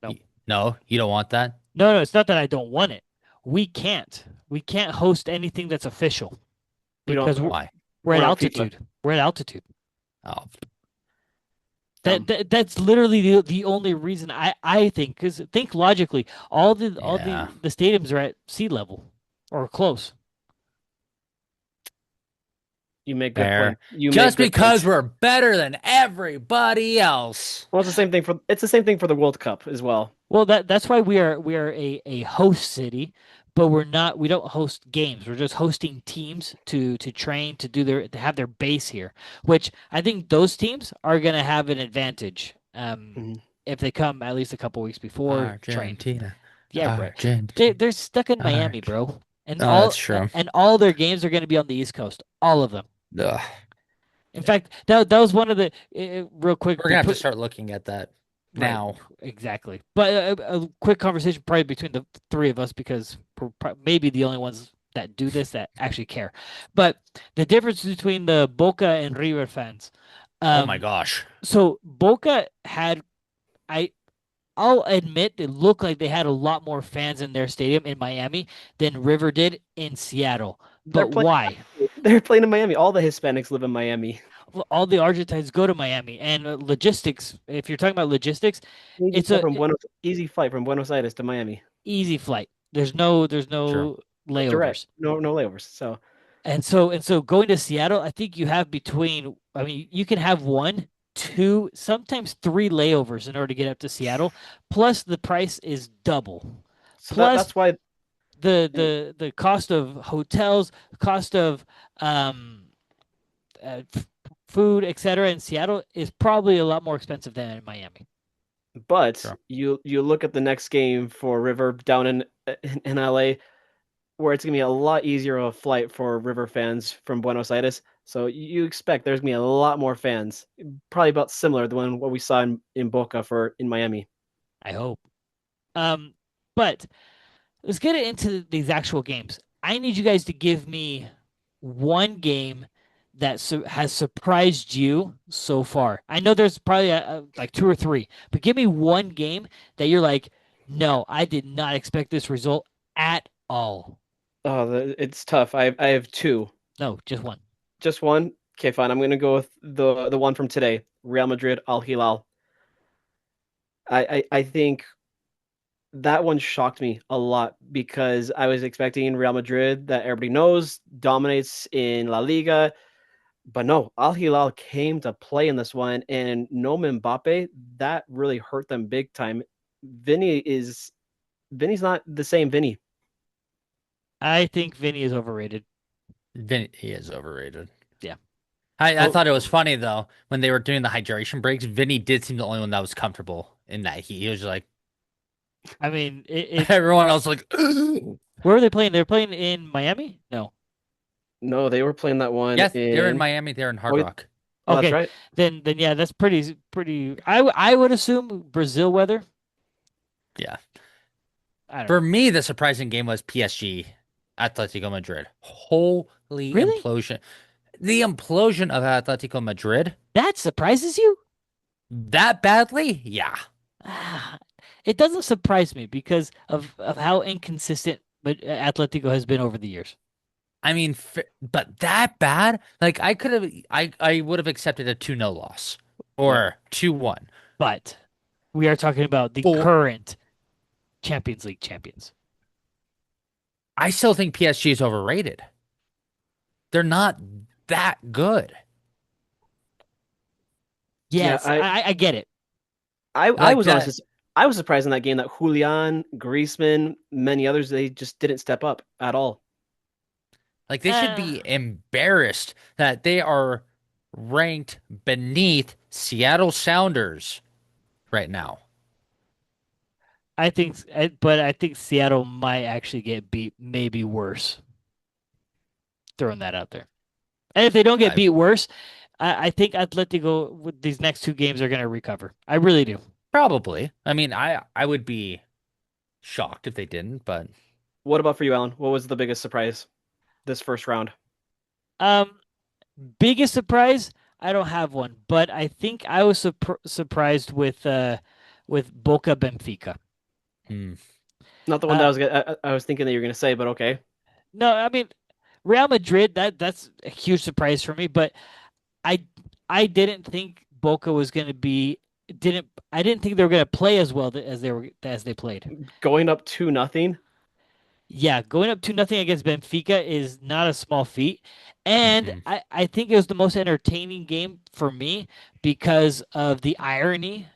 no, No, you don't want that? no, it's not that I don't want it. We can't. We can't host anything that's official We don't. because Why? we're at We're not FIFA. altitude. We're at altitude. Oh, Dumb. That's literally the only reason I think because think logically, all the all yeah. the the stadiums are at sea level or close. You make good Fair. points. You make Just good because points. we're better than everybody else. Well, it's the same thing for the World Cup as well. Well, that's why we are a host city, but we don't host games. We're just hosting teams to train to have their base here, which I think those teams are gonna have an advantage. Mhm. If they come at least a couple weeks before train. Argentina. Yeah, bro. Argentina. They're stuck in Miami, Argentina. bro. And Oh, that's true. all their games are going to be on the East Coast, all of them. Ugh. In fact, that was one of the real quick. We're gonna have to start looking at that Right, now. exactly. But a quick conversation probably between the three of us because we're maybe the only ones that do this that actually care. But the difference between the Boca and River fans. Oh my Um, gosh. so Boca had I I'll admit it looked like they had a lot more fans in their stadium in Miami than River did in Seattle. They're But playing. why? They're playing in Miami. All the Hispanics live in Miami. Well, all the Argentines go to Miami, and logistics. If you're talking about logistics, Easy it's flight a from Buenos Aires to Miami. easy flight. There's True. no Direct. layovers. No layovers. So And so going to Seattle, I think you have between. I mean, you can have one, two, sometimes three layovers in order to get up to Seattle. Plus, the price is double. so Plus, that's why the cost of hotels, cost of um, food, etc. in Seattle is probably a lot more expensive than in Miami. but True. you look at the next game for River down in LA. where it's gonna be a lot easier of a flight for River fans from Buenos Aires. So you expect there's gonna be a lot more fans, probably about similar to what we saw in Boca for in Miami. I hope. Um, but let's get into these actual games. I need you guys to give me one game that has surprised you so far. I know there's probably like two or three, but give me one game that you're like, no, I did not expect this result at all. Oh, it's tough. I have two. No, just one. Just one. Okay, fine. I'm gonna go with the one from today. Real Madrid Al Hilal. I think that one shocked me a lot because I was expecting Real Madrid that everybody knows dominates in La Liga, but no, Al Hilal came to play in this one, and no Mbappe, that really hurt them big time. Vinny's not the same Vinny. I think Vinny is overrated. He is overrated. Yeah. I Oh thought it was funny though when they were doing the hydration breaks. Vinny did seem the only one that was comfortable in that heat. He was like I mean, it everyone else like where are they playing? They're playing in Miami? No. no, they were playing that one yes, they're in in. Miami. They're in Hard Oh, Rock. oh, that's Okay, right. then yeah, that's pretty. I would assume Brazil weather. Yeah. I don't For know. me, the surprising game was PSG, Atletico Madrid. Holy Really? implosion! The implosion of Atletico Madrid That surprises you? that badly? Yeah. Ah, it doesn't surprise me because of how inconsistent Atletico has been over the years. I mean, but that bad? Like I would have accepted a 2-0 loss Yeah. or 2-1. But we are talking about the Or current Champions League champions. I still think PSG is overrated. They're not that good. Yeah, Yes, I get it. I Like was that. honestly I was surprised in that game that Julian, Griezmann, many others they just didn't step up at all. Like they should Uh, be embarrassed that they are ranked beneath Seattle Sounders right now. but I think Seattle might actually get beat, maybe worse. Throwing that out there. And if they don't get I beat worse, I think Atletico with these next two games are going to recover. I really do. probably. I mean, I would be shocked if they didn't, but What about for you, Alan? What was the biggest surprise this first round? Um, biggest surprise, I don't have one, but I think I was surprised with Boca Benfica. hmm. Not the one that Uh, I was thinking that you were gonna say, but okay. no, I mean Real Madrid. That's a huge surprise for me, but I I didn't think Boca was going to be didn't I didn't think they were going to play as well as they played. Going up 2-0. Yeah, going up 2-0 against Benfica is not a small feat. And Mm-mm. I think it was the most entertaining game for me because of the irony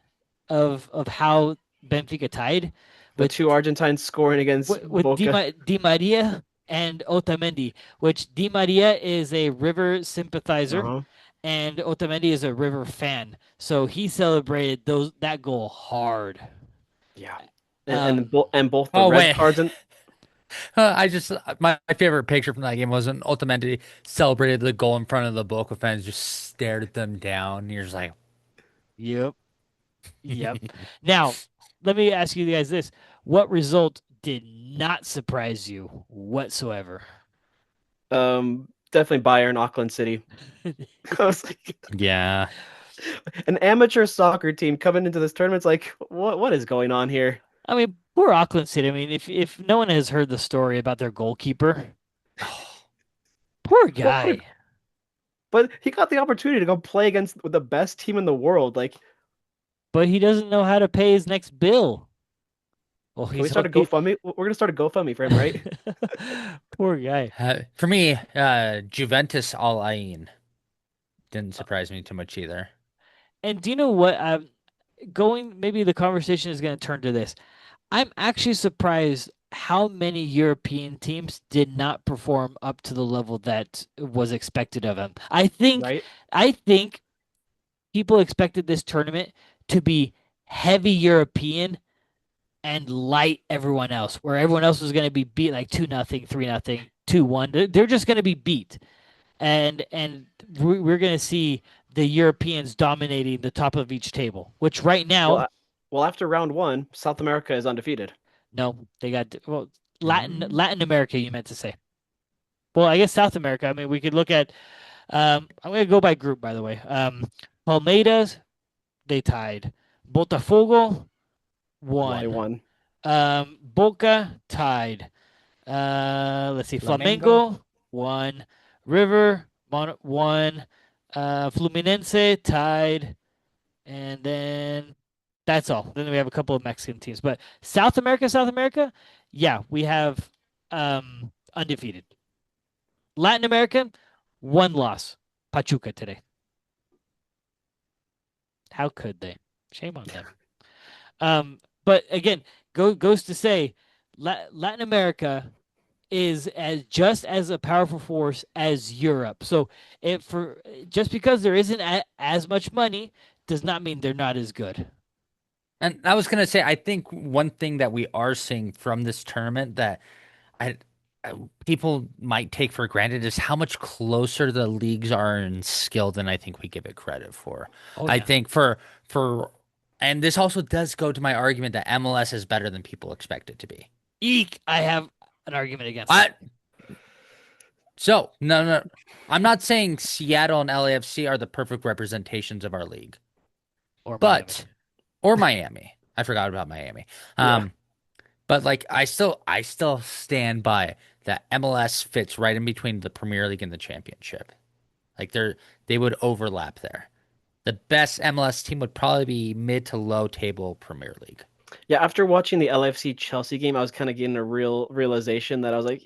of how Benfica tied The with two Argentines scoring against Boca. Di Maria and Otamendi, which Di Maria is a River sympathizer Uh-huh. and Otamendi is a River fan. So he celebrated that goal hard. Yeah. Um, And both the Oh red wait. cards and I just my favorite picture from that game was when Otamendi celebrated the goal in front of the Boca fans, just stared at them down. You're just like, yep. Yep. Now, let me ask you guys this. What result did not surprise you whatsoever? definitely Bayern Auckland City. I was like yeah. an amateur soccer team coming into this tournament. It's like what is going on here? I mean, poor Auckland City. I mean, if no one has heard the story about their goalkeeper, poor What a, guy. but he got the opportunity to go play against the best team in the world. Like, But he doesn't know how to pay his next bill. Well, can we he's start a okay. GoFundMe? We're gonna start a GoFundMe for him, right? Poor guy. For me, Juventus Al Ain didn't surprise me too much either. And do you know what? Maybe the conversation is going to turn to this. I'm actually surprised how many European teams did not perform up to the level that was expected of them. Right? I think people expected this tournament to be heavy European and light everyone else, where everyone else was going to be beat like 2-0, 3-0, 2-1. They're just going to be beat, and we're going to see the Europeans dominating the top of each table, which right Well, now, well, after round one, South America is undefeated. no, they got, well, Mm. Latin America, you meant to say. Well, I guess South America. I mean, we could look at. I'm going to go by group, by the way. Palmeiras, they tied. Botafogo They won. won. Boca tied. Let's see. Flamengo. Flamengo won. River won. Fluminense tied. And then that's all. Then we have a couple of Mexican teams. But South America, yeah, we have undefeated. Latin America, one loss. Pachuca today. How could they? Shame on them. But again, goes to say, Latin America is as just as a powerful force as Europe. So if for just because there isn't as much money does not mean they're not as good. And I was gonna say, I think one thing that we are seeing from this tournament that I, I people might take for granted is how much closer the leagues are in skill than I think we give it credit for. Oh I yeah. think for and this also does go to my argument that MLS is better than people expect it to be. Eek, I have an argument against I that. so no no I'm not saying Seattle and LAFC are the perfect representations of our league, Or Miami. but or Miami. I forgot about Miami. Yeah. Um, But like I still stand by that MLS fits right in between the Premier League and the Championship. Like they would overlap there. The best MLS team would probably be mid to low table Premier League. Yeah, after watching the LFC Chelsea game, I was kind of getting a real realization that I was like,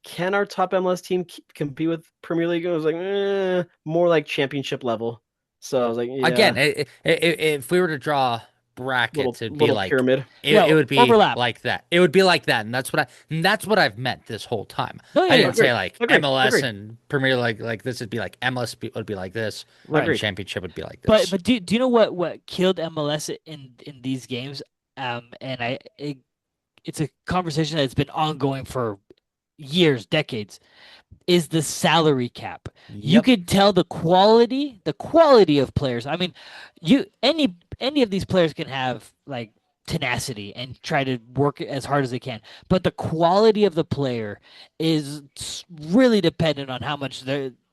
can our top MLS team compete with Premier League? And I was like, more like championship level. So I was like, Again, yeah, if we were to draw brackets, it'd be little like pyramid. it Yeah, would be overlap. like that. It would be like that, and that's what I've meant this whole time. No, yeah, I yeah. didn't say Agreed. like Agreed. MLS Agreed. and Premier League like this would be like MLS would be like this, Right. and Agreed. Championship would be like But this. but do you know what killed MLS in these games? And it's a conversation that's been ongoing for years, decades. Is the salary cap. You Yep. could tell the quality of players. I mean, you any of these players can have like tenacity and try to work as hard as they can, but the quality of the player is really dependent on how much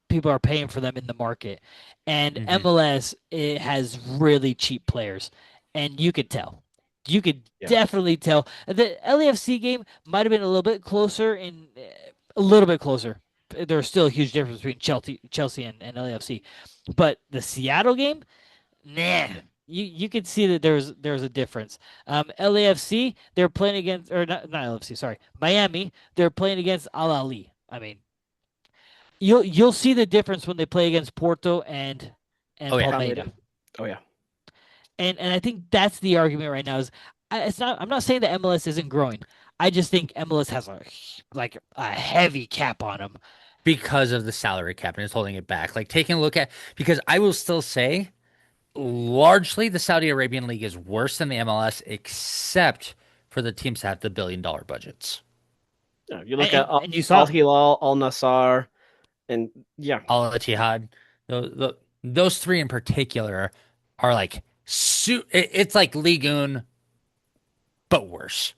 people are paying for them in the market. And Hmm. MLS, it has really cheap players, and you could tell. You could Yeah. definitely tell. The LAFC game might have been a little bit closer in a little bit closer. There's still a huge difference between Chelsea and LAFC, but the Seattle game, nah, you could see that there's a difference. LAFC, they're playing against, or not LAFC, sorry, Miami, they're playing against Al Ahly. I mean, you'll see the difference when they play against Porto and Oh yeah. Palmeiras. Palmeiras. Oh yeah. And I think that's the argument right now is it's not I'm not saying that MLS isn't growing. I just think MLS has a heavy cap on them. Because of the salary cap and it's holding it back. Like taking a look at because I will still say largely the Saudi Arabian League is worse than the MLS except for the teams that have the billion-dollar budgets. Yeah. You look And at and, and you Al saw Hilal, Al Nassr, and yeah. Al Ittihad, those three in particular are like it's like Ligue 1 but worse.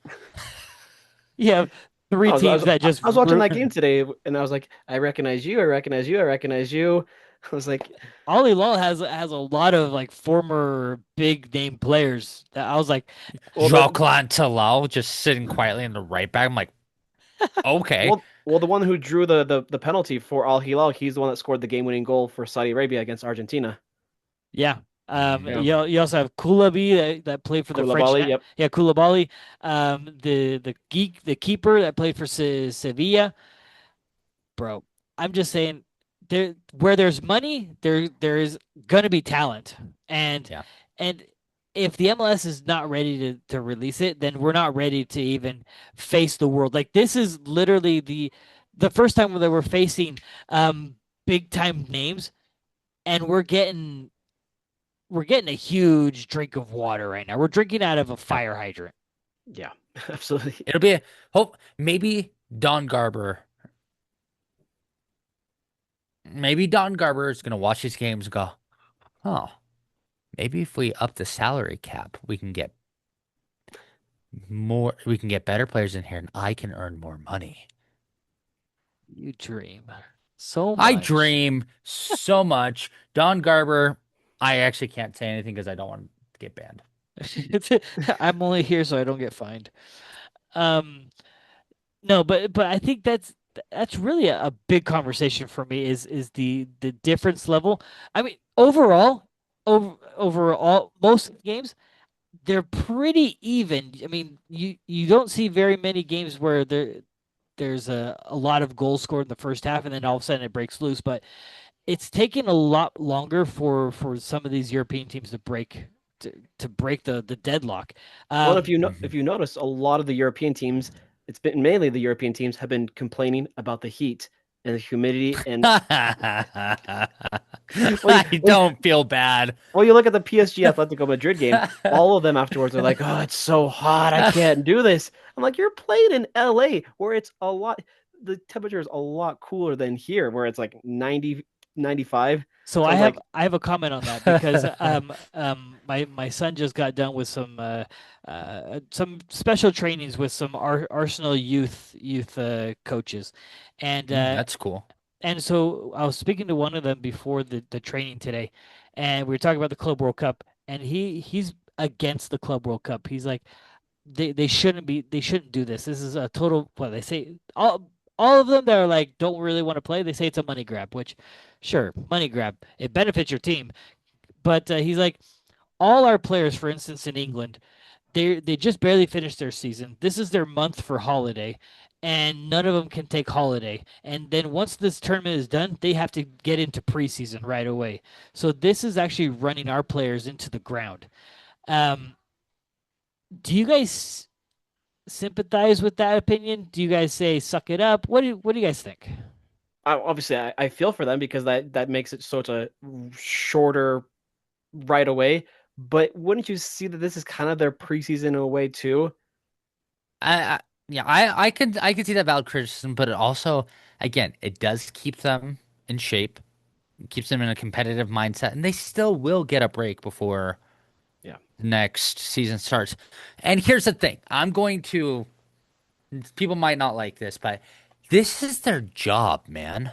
you have three I was, I teams was that just I was watching that game today, and I was like, I recognize you, I recognize you, I recognize you. I was like, Al Hilal has a lot of like former big name players that I was like, well, Jacqueline Talal just sitting quietly in the right back. I'm like, okay. the one who drew the penalty for Al Hilal, he's the one that scored the game-winning goal for Saudi Arabia against Argentina. yeah. Yeah, You also have Kulabi that played for the French. Koulibaly. Yep. Yeah, Koulibaly. The keeper that played for Sevilla. Bro, I'm just saying, there where there's money, there is gonna be talent, and Yeah. and if the MLS is not ready to release it, then we're not ready to even face the world. Like this is literally the first time that we're facing big time names, and we're getting a huge drink of water right now. We're drinking out of a fire hydrant. Yeah, absolutely. It'll be a hope. Maybe Don Garber is gonna watch these games and go, oh, maybe if we up the salary cap, we can get better players in here, and I can earn more money. You dream so I much. dream so much. Don Garber, I actually can't say anything because I don't want to get banned. I'm only here so I don't get fined. Um, no, but I think that's really a big conversation for me is the difference level. I mean, overall, most of the games they're pretty even. I mean, you don't see very many games where there's a lot of goals scored in the first half and then all of a sudden it breaks loose. But it's taken a lot longer for some of these European teams to break the deadlock. Well, Mhm. if you notice, a lot of the European teams, it's been mainly the European teams have been complaining about the heat and the humidity. And well, you, I don't feel bad. well, you look at the PSG Atletico Madrid game. All of them afterwards are like, "Oh, it's so hot. I can't do this." I'm like, "You're playing in LA, where it's a lot. The temperature is a lot cooler than here, where it's like 90, 95." So So it's like, I have a comment on that because my son just got done with some special trainings with some Arsenal youth coaches, and uh, That's cool. and so I was speaking to one of them before the training today, and we were talking about the Club World Cup, and he's against the Club World Cup. He's like, they shouldn't do this. This is a total what they say all of them that are like don't really want to play. They say it's a money grab, which sure, money grab. It benefits your team, but he's like all our players, for instance, in England, they just barely finished their season. This is their month for holiday, and none of them can take holiday. And then once this tournament is done, they have to get into preseason right away. So this is actually running our players into the ground. Um, do you guys sympathize with that opinion? Do you guys say suck it up? What do you guys think? obviously, I feel for them because that makes it so it's a shorter right away. But wouldn't you see that this is kind of their preseason in a way too? I yeah, I could see that valid criticism, but it also, again, it does keep them in shape, keeps them in a competitive mindset, and they still will get a break before Yeah. the next season starts. And here's the thing, people might not like this, but this is their job, man.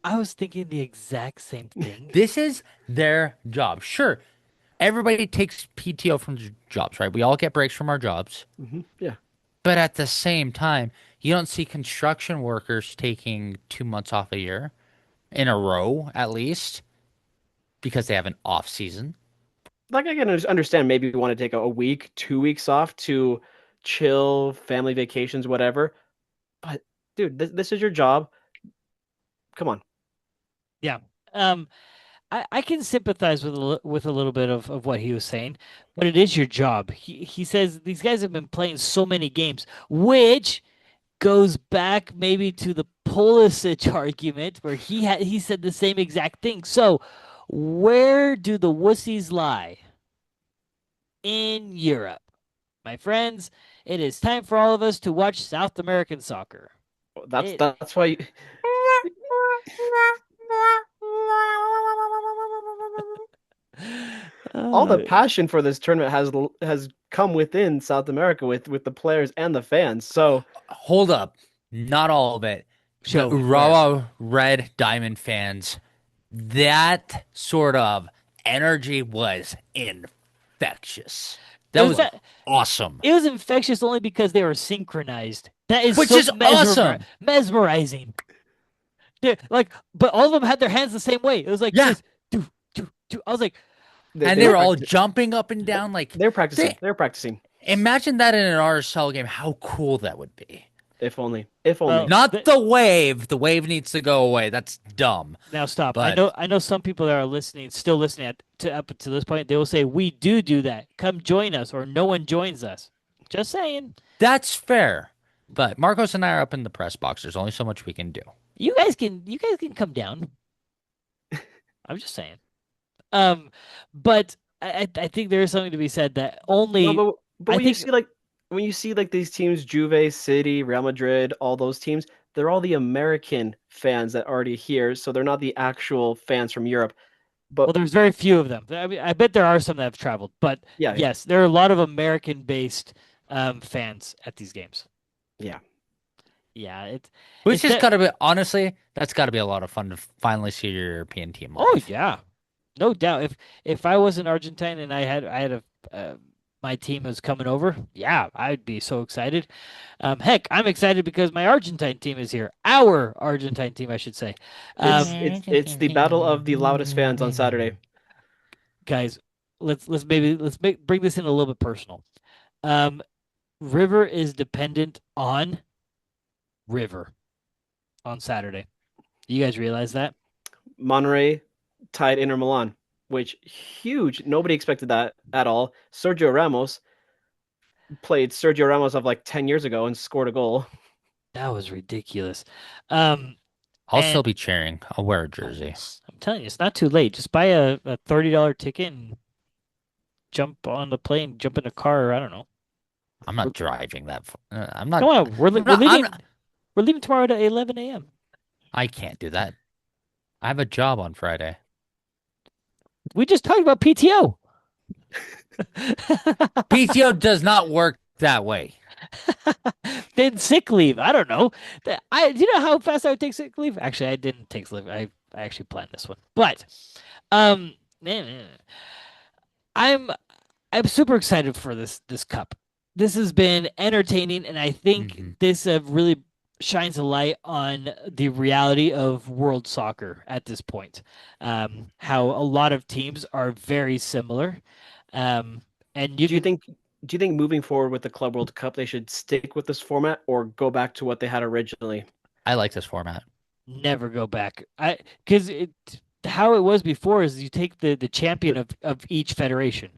I was thinking the exact same thing. This is their job. Sure, everybody takes PTO from their jobs, right? We all get breaks from our jobs. Yeah. But at the same time, you don't see construction workers taking 2 months off a year in a row, at least, because they have an off season. Like I can understand maybe you want to take a week, 2 weeks off to chill, family vacations, whatever. But dude, this is your job. Come on. Yeah. Um, I can sympathize with a little bit of what he was saying, but it is your job. He says these guys have been playing so many games, which goes back maybe to the Pulisic argument where he said the same exact thing. So, where do the wussies lie? In Europe. My friends, it is time for all of us to watch South American soccer. It That's why all the uh, passion for this tournament has come within South America with the players and the fans. So Hold up, not all of it. The show where Urawa Red Diamond fans, that sort of energy was infectious. it That was was that awesome, it was infectious only because they were synchronized. That is which so is awesome. mesmerizing. Like, but all of them had their hands the same way. It was like Yeah. this. Do, do, do. I was like, And they they were were all practicing. jumping up and down like They're practicing. they They're practicing. imagine that in an RSL game, how cool that would be. If only. If well, only. Not the wave. The wave needs to go away. That's dumb. now stop. But I know some people that are listening, still listening up to this point. They will say, "We do that. Come join us," or "No one joins us." Just saying. that's fair. But Marcos and I are up in the press box. There's only so much we can do. You guys can come down. I'm just saying. Um, but I think there is something to be said that No, only but I what you think see like when you see like these teams, Juve, City, Real Madrid, all those teams, they're all the American fans that are already here, so they're not the actual fans from Europe. Well, But there's very few of them. I mean, I bet there are some that have traveled, but yeah, yeah, yes, there are a lot of American-based fans at these games. yeah. Yeah, Which it's has that. got to be, honestly, that's got to be a lot of fun to finally see your European team Oh live. yeah, no doubt. If I was an Argentine and I had a my team was coming over, yeah, I'd be so excited. Heck, I'm excited because my Argentine team is here. Our Argentine team, I should say. It's Um, it's the battle of the loudest fans on Saturday. guys, let's bring this in a little bit personal. Um, River is dependent on River on Saturday. You guys realize that? Monterrey tied Inter Milan, which huge. Nobody expected that at all. Sergio Ramos played Sergio Ramos of like 10 years ago and scored a goal. That was ridiculous. Um, I'll and still be cheering. I'll wear a jersey. I'm telling you, it's not too late. Just buy a $30 ticket and jump on the plane, jump in a car. I don't know. I'm We're, not driving that. come on, I'm not. I'm not. we're leaving tomorrow at 11 a.m. I can't do that. I have a job on Friday. We just talked about PTO. PTO does not work that way. Then sick leave. I don't know. Do you know how fast I would take sick leave? Actually, I didn't take sick leave. I actually planned this one. But um man, I'm I'm super excited for this cup. This has been entertaining, and I think Hmm. this really shines a light on the reality of world soccer at this point. How a lot of teams are very similar, um, and you Do you can think do you think moving forward with the Club World Cup they should stick with this format or go back to what they had originally? I like this format. never go back. I because it how it was before is you take the champion of each federation.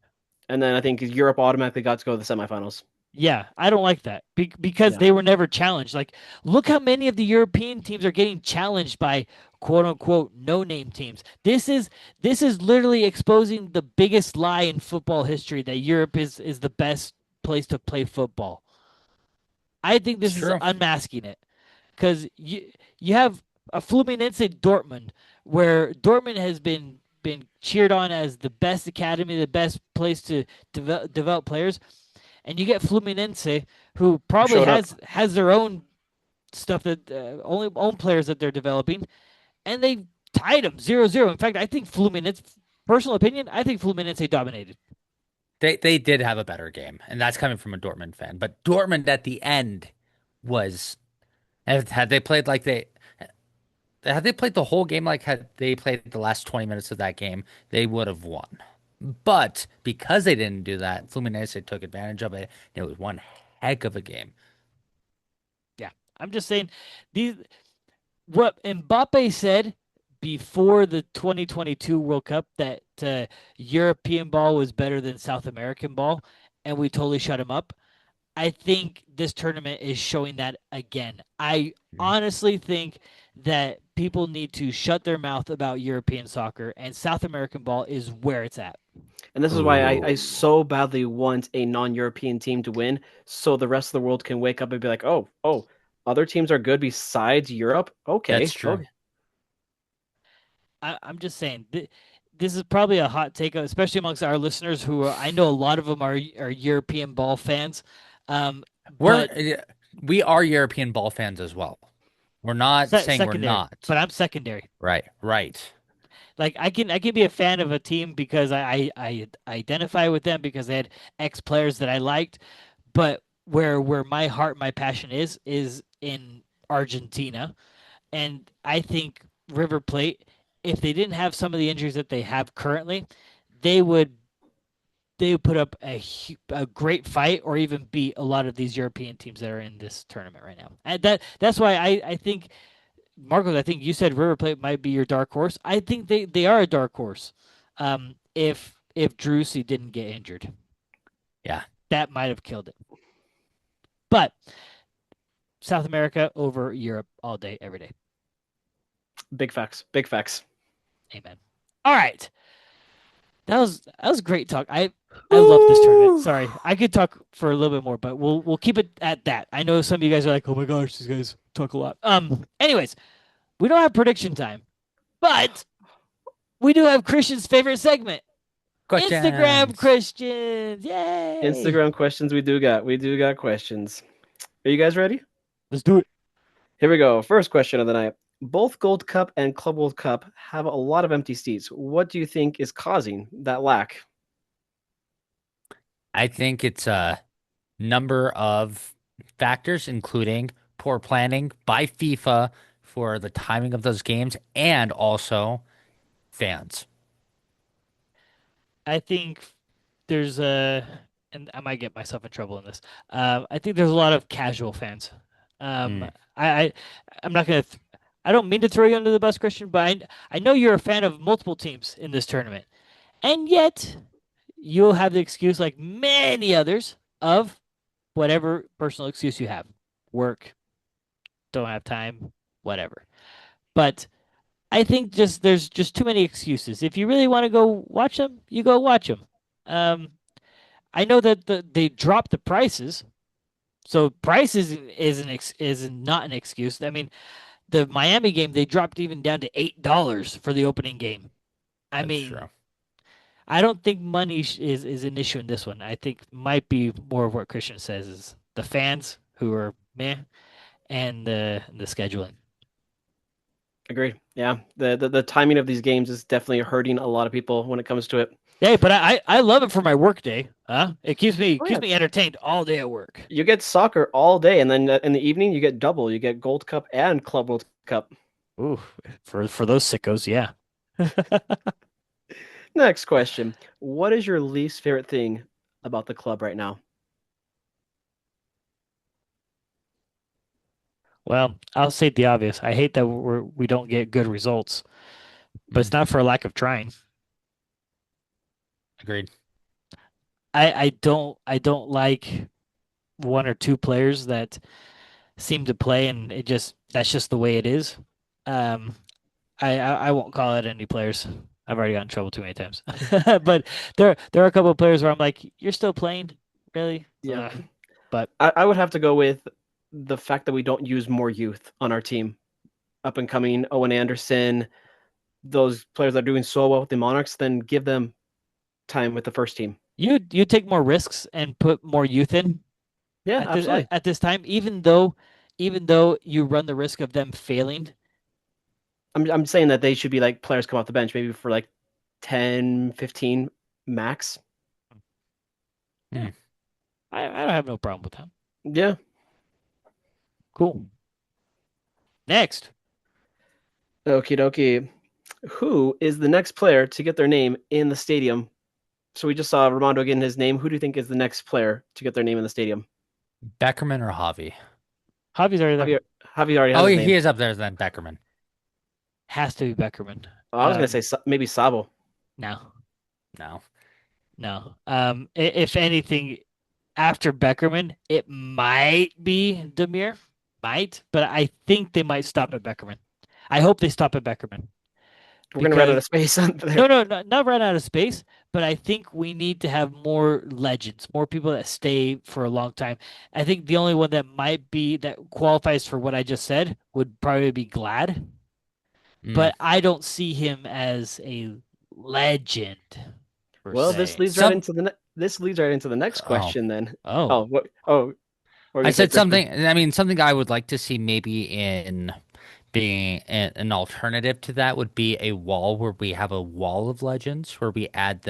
And then I think Europe automatically got to go to the semifinals. Yeah, I don't like that because Yeah. they were never challenged. Like, look how many of the European teams are getting challenged by quote unquote no name teams. This is literally exposing the biggest lie in football history that Europe is the best place to play football. I think It's this is true. unmasking it because you have a Fluminense Dortmund where Dortmund has been cheered on as the best academy, the best place to develop players, and you get Fluminense, who Who probably showed up? has their own stuff that only own players that they're developing, and they tied them 0-0. In fact, I think Fluminense, personal opinion, I think Fluminense dominated. They did have a better game, and that's coming from a Dortmund fan. But Dortmund at the end was had they played like they had they played the whole game like had they played the last 20 minutes of that game, they would have won. But because they didn't do that, Fluminense took advantage of it. And it was one heck of a game. Yeah, I'm just saying these what Mbappe said before the 2022 World Cup that European ball was better than South American ball, and we totally shut him up. I think this tournament is showing that again. I Mhm. honestly think that people need to shut their mouth about European soccer, and South American ball is where it's at. And this is why I Ooh. so badly want a non-European team to win, so the rest of the world can wake up and be like, oh, other teams are good besides Europe. That's Okay, true. okay. I'm just saying this is probably a hot take, especially amongst our listeners who I know a lot of them are European ball fans. Um, We're but we are European ball fans as well. We're not saying we're secondary, not. but I'm secondary. Right, right. Like I can be a fan of a team because I identify with them because they had X players that I liked, but where my heart, my passion is in Argentina, and I think River Plate, if they didn't have some of the injuries that they have currently, they would they would put up a great fight or even beat a lot of these European teams that are in this tournament right now. And that's why I think Marcos, I think you said River Plate might be your dark horse. I think they are a dark horse. If Drusy didn't get injured, Yeah. that might have killed it. But South America over Europe all day, every day. Big facts. Big facts. Amen. All right. That was great talk. I love this tournament. Whew. Sorry, I could talk for a little bit more, but we'll keep it at that. I know some of you guys are like, "Oh my gosh, these guys talk a lot." Anyways, we don't have prediction time, but we do have Christian's favorite segment, Instagram Questions. Christians. Yay! Instagram questions we do got. We do got questions. Are you guys ready? Let's do it. Here we go. First question of the night. Both Gold Cup and Club World Cup have a lot of empty seats. What do you think is causing that lack? I think it's a number of factors, including poor planning by FIFA for the timing of those games and also fans. I think there's and I might get myself in trouble in this. I think there's a lot of casual fans. Um, Mm, I, I I'm not gonna. I don't mean to throw you under the bus, Christian, but I know you're a fan of multiple teams in this tournament, and yet you'll have the excuse, like many others, of whatever personal excuse you have, work, don't have time, whatever. But I think there's just too many excuses. If you really want to go watch them, you go watch them. Um, I know that they dropped the prices, so prices is not an excuse. I mean, the Miami game they dropped even down to $8 for the opening game. I that's mean, true. I don't think money is an issue in this one. I think might be more of what Christian says is the fans who are meh and the scheduling. Agreed. Yeah, the timing of these games is definitely hurting a lot of people when it comes to it. Hey, but I love it for my work day. Huh? It keeps me Oh keeps yeah, me entertained all day at work. you get soccer all day, and then in the evening you get double. You get Gold Cup and Club World Cup. Ooh, for those sickos, yeah. Next question. What is your least favorite thing about the club right now? Well, I'll state the obvious. I hate that we don't get good results, but it's Mm, not for a lack of trying. agreed. I don't like one or two players that seem to play and it just that's just the way it is. Um, I won't call it any players. I've already gotten in trouble too many times. But there are a couple of players where I'm like, you're still playing, really? Yeah, But I would have to go with the fact that we don't use more youth on our team. Up and coming Owen Anderson, those players that are doing so well with the Monarchs, then give them time with the first team. you take more risks and put more youth in Yeah, at absolutely. this time, even though you run the risk of them failing. I'm saying that they should be like players come off the bench maybe for like 10, 15 max. Yeah, Mm. I don't have no problem with that. Yeah. Cool. Next. Okie dokie. Who is the next player to get their name in the stadium? So we just saw Ramondo getting his name. Who do you think is the next player to get their name in the stadium? Beckerman or Javi? Javi's already there. Javier, Javi already has Oh, his he name. is up there then, Beckerman. Has to be Beckerman. Oh, I was gonna say maybe Sabo. No, No. no. If anything, after Beckerman, it might be Demir. Might, but I think they might stop at Beckerman. I hope they stop at Beckerman We're gonna run out because of space on no, there. no, not run out of space, but I think we need to have more legends, more people that stay for a long time. I think the only one that might be that qualifies for what I just said would probably be Glad, Mm. but I don't see him as a legend per Well, this se. leads right Some. into this leads right into the next Oh, question then. Oh, Oh, what? Oh, what were you I gonna say, said Christian? something. I mean, something I would like to see maybe in being an alternative to that would be a wall where we have a wall of legends where we add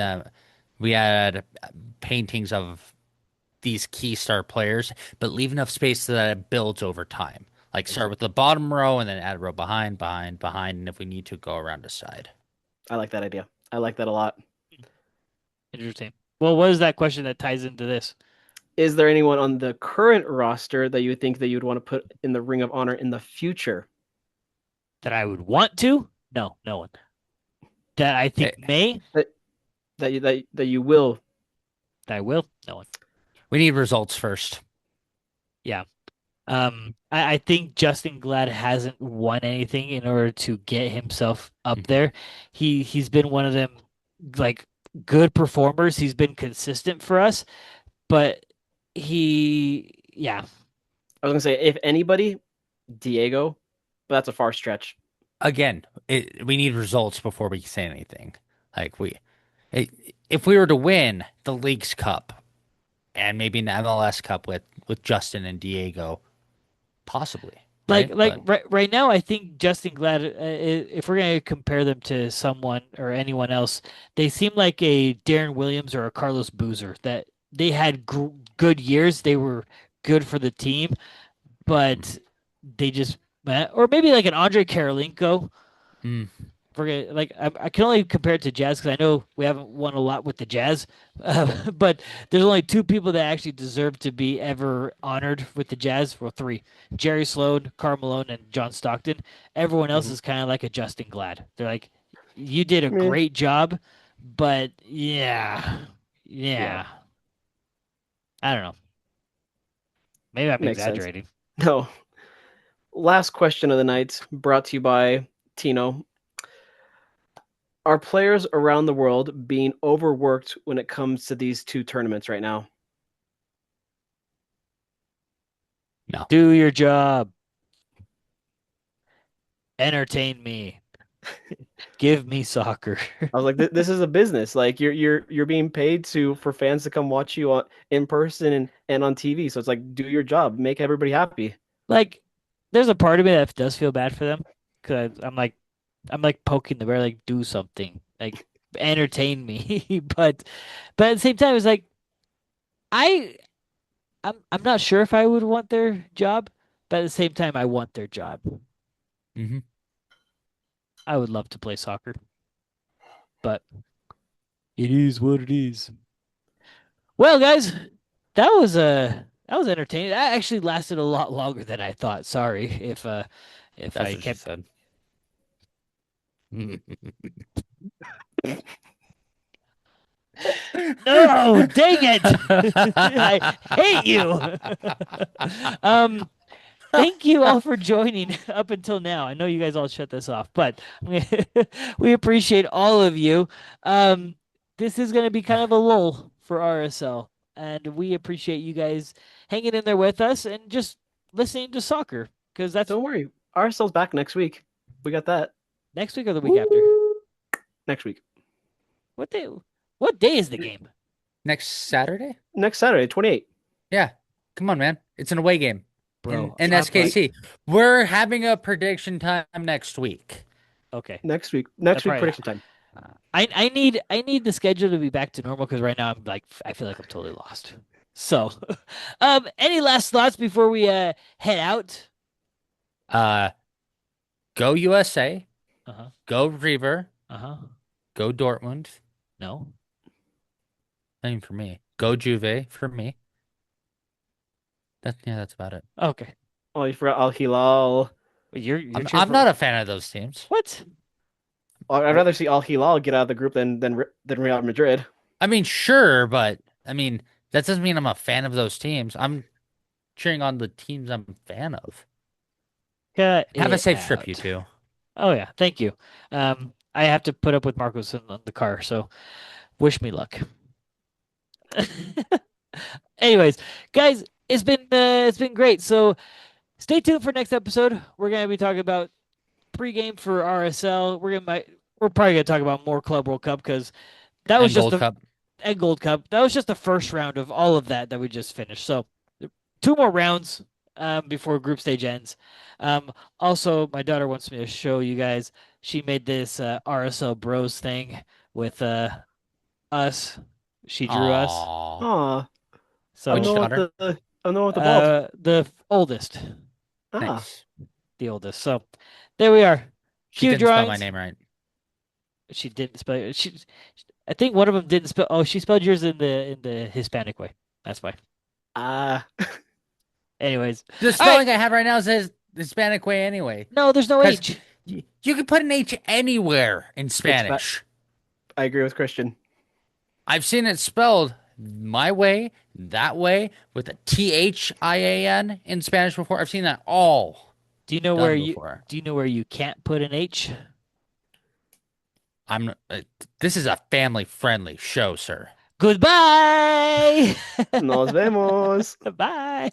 paintings of these key star players, but leave enough space so that it builds over time. Like start with the bottom row and then add a row behind, behind, behind, and if we need to go around a side. I like that idea. I like that a lot. interesting. Well, what is that question that ties into this? Is there anyone on the current roster that you think that you'd want to put in the Ring of Honor in the future? That I would want to? No, no one. That I Eh, think may? That that you will. That I will? No one. We need results first. Yeah. I think Justin Glad hasn't won anything in order to get himself up Mhm. there. He's been one of them like good performers. He's been consistent for us, but yeah, I was gonna say if anybody, Diego, but that's a far stretch. Again, we need results before we say anything. Like it, if we were to win the League's Cup and maybe an MLS Cup with Justin and Diego, possibly, right? like But right now, I think Justin Glad. If we're gonna compare them to someone or anyone else, they seem like a Darren Williams or a Carlos Boozer. That they had good years. They were good for the team, but they just or maybe like an Andre Karolinko. mm, Forget like I can only compare it to Jazz because I know we haven't won a lot with the Jazz, but there's only two people that actually deserve to be ever honored with the Jazz. Well, three: Jerry Sloan, Karl Malone, and John Stockton. Everyone else Mhm. is kind of like a Justin Glad. They're like, you did a Meh. great job, but yeah, Yeah, yeah, I don't know. Maybe I'm makes sense. exaggerating. No. Last question of the night, brought to you by Tino. Are players around the world being overworked when it comes to these two tournaments right now? no, Do your job. Entertain me. Give me soccer. I was like, this is a business. Like you're being paid to for fans to come watch you on in person and on TV. So it's like, do your job, make everybody happy. Like, there's a part of me that does feel bad for them because I'm like poking the bear, like do something, like entertain me. But at the same time, it's like I I'm not sure if I would want their job, but at the same time, I want their job. hmm I would love to play soccer, but it is what it is. Well, guys, that was entertaining. That actually lasted a lot longer than I thought. Sorry if that's I what she kept. said. No, dang it! I hate you. um, Thank you all for joining up until now. I know you guys all shut this off, but we appreciate all of you. Um, this is going to be kind of a lull for RSL, and we appreciate you guys hanging in there with us and just listening to soccer because that's Don't worry, RSL's back next week. We got that next week or the week after. next week. What day? What day is the game, Next Saturday? Next Saturday, 28. Yeah. Come on, man. It's an away game bro? in I'm like, SKC. We're having a prediction time next week. okay, Next week. that Next week probably. prediction time. I need the schedule to be back to normal because right now I'm like I feel like I'm totally lost. So, any last thoughts before we head out? Uh, go USA, Uh-huh. go River, Uh-huh. go Dortmund. No. Same for me. Go Juve for me. That's about it. Okay. Oh, you forgot Al Hilal. Well, you're cheering I'm for not a fan of those teams. what? I'd rather see Al Hilal get out of the group than Real Madrid. I mean, sure, but I mean that doesn't mean I'm a fan of those teams. I'm cheering on the teams I'm a fan of. Cut Have a it safe trip, you out. two. Oh yeah, thank you. I have to put up with Marcos in the car, so wish me luck. Anyways, guys, it's been great. So stay tuned for next episode. We're gonna be talking about pregame for RSL. We're probably gonna talk about more Club World Cup because that was And just Gold the Cup. and Gold Cup. That was just the first round of all of that we just finished. So two more rounds before group stage ends. Also, my daughter wants me to show you guys. She made this RSL Bros thing with us. She drew us. Aww. Aw, I'm So the Which one with daughter? I'm the one with the bald. the oldest, Ah, Nice. the oldest. So there we are. She Few didn't spell my drawings. name right. She didn't spell it. I think one of them didn't spell. Oh, she spelled yours in the Hispanic way. That's why. ah. Anyways, The all right. spelling I have right now says Hispanic way anyway. No, there's no Because H. you can put an H anywhere in It's fat. Spanish. I agree with Christian. I've seen it spelled my way, that way, with a THIAN in Spanish before. I've seen that all Do you know where done you before. do you know where you can't put an H? I'm. This is a family-friendly show, sir. Goodbye. Nos vemos. Bye.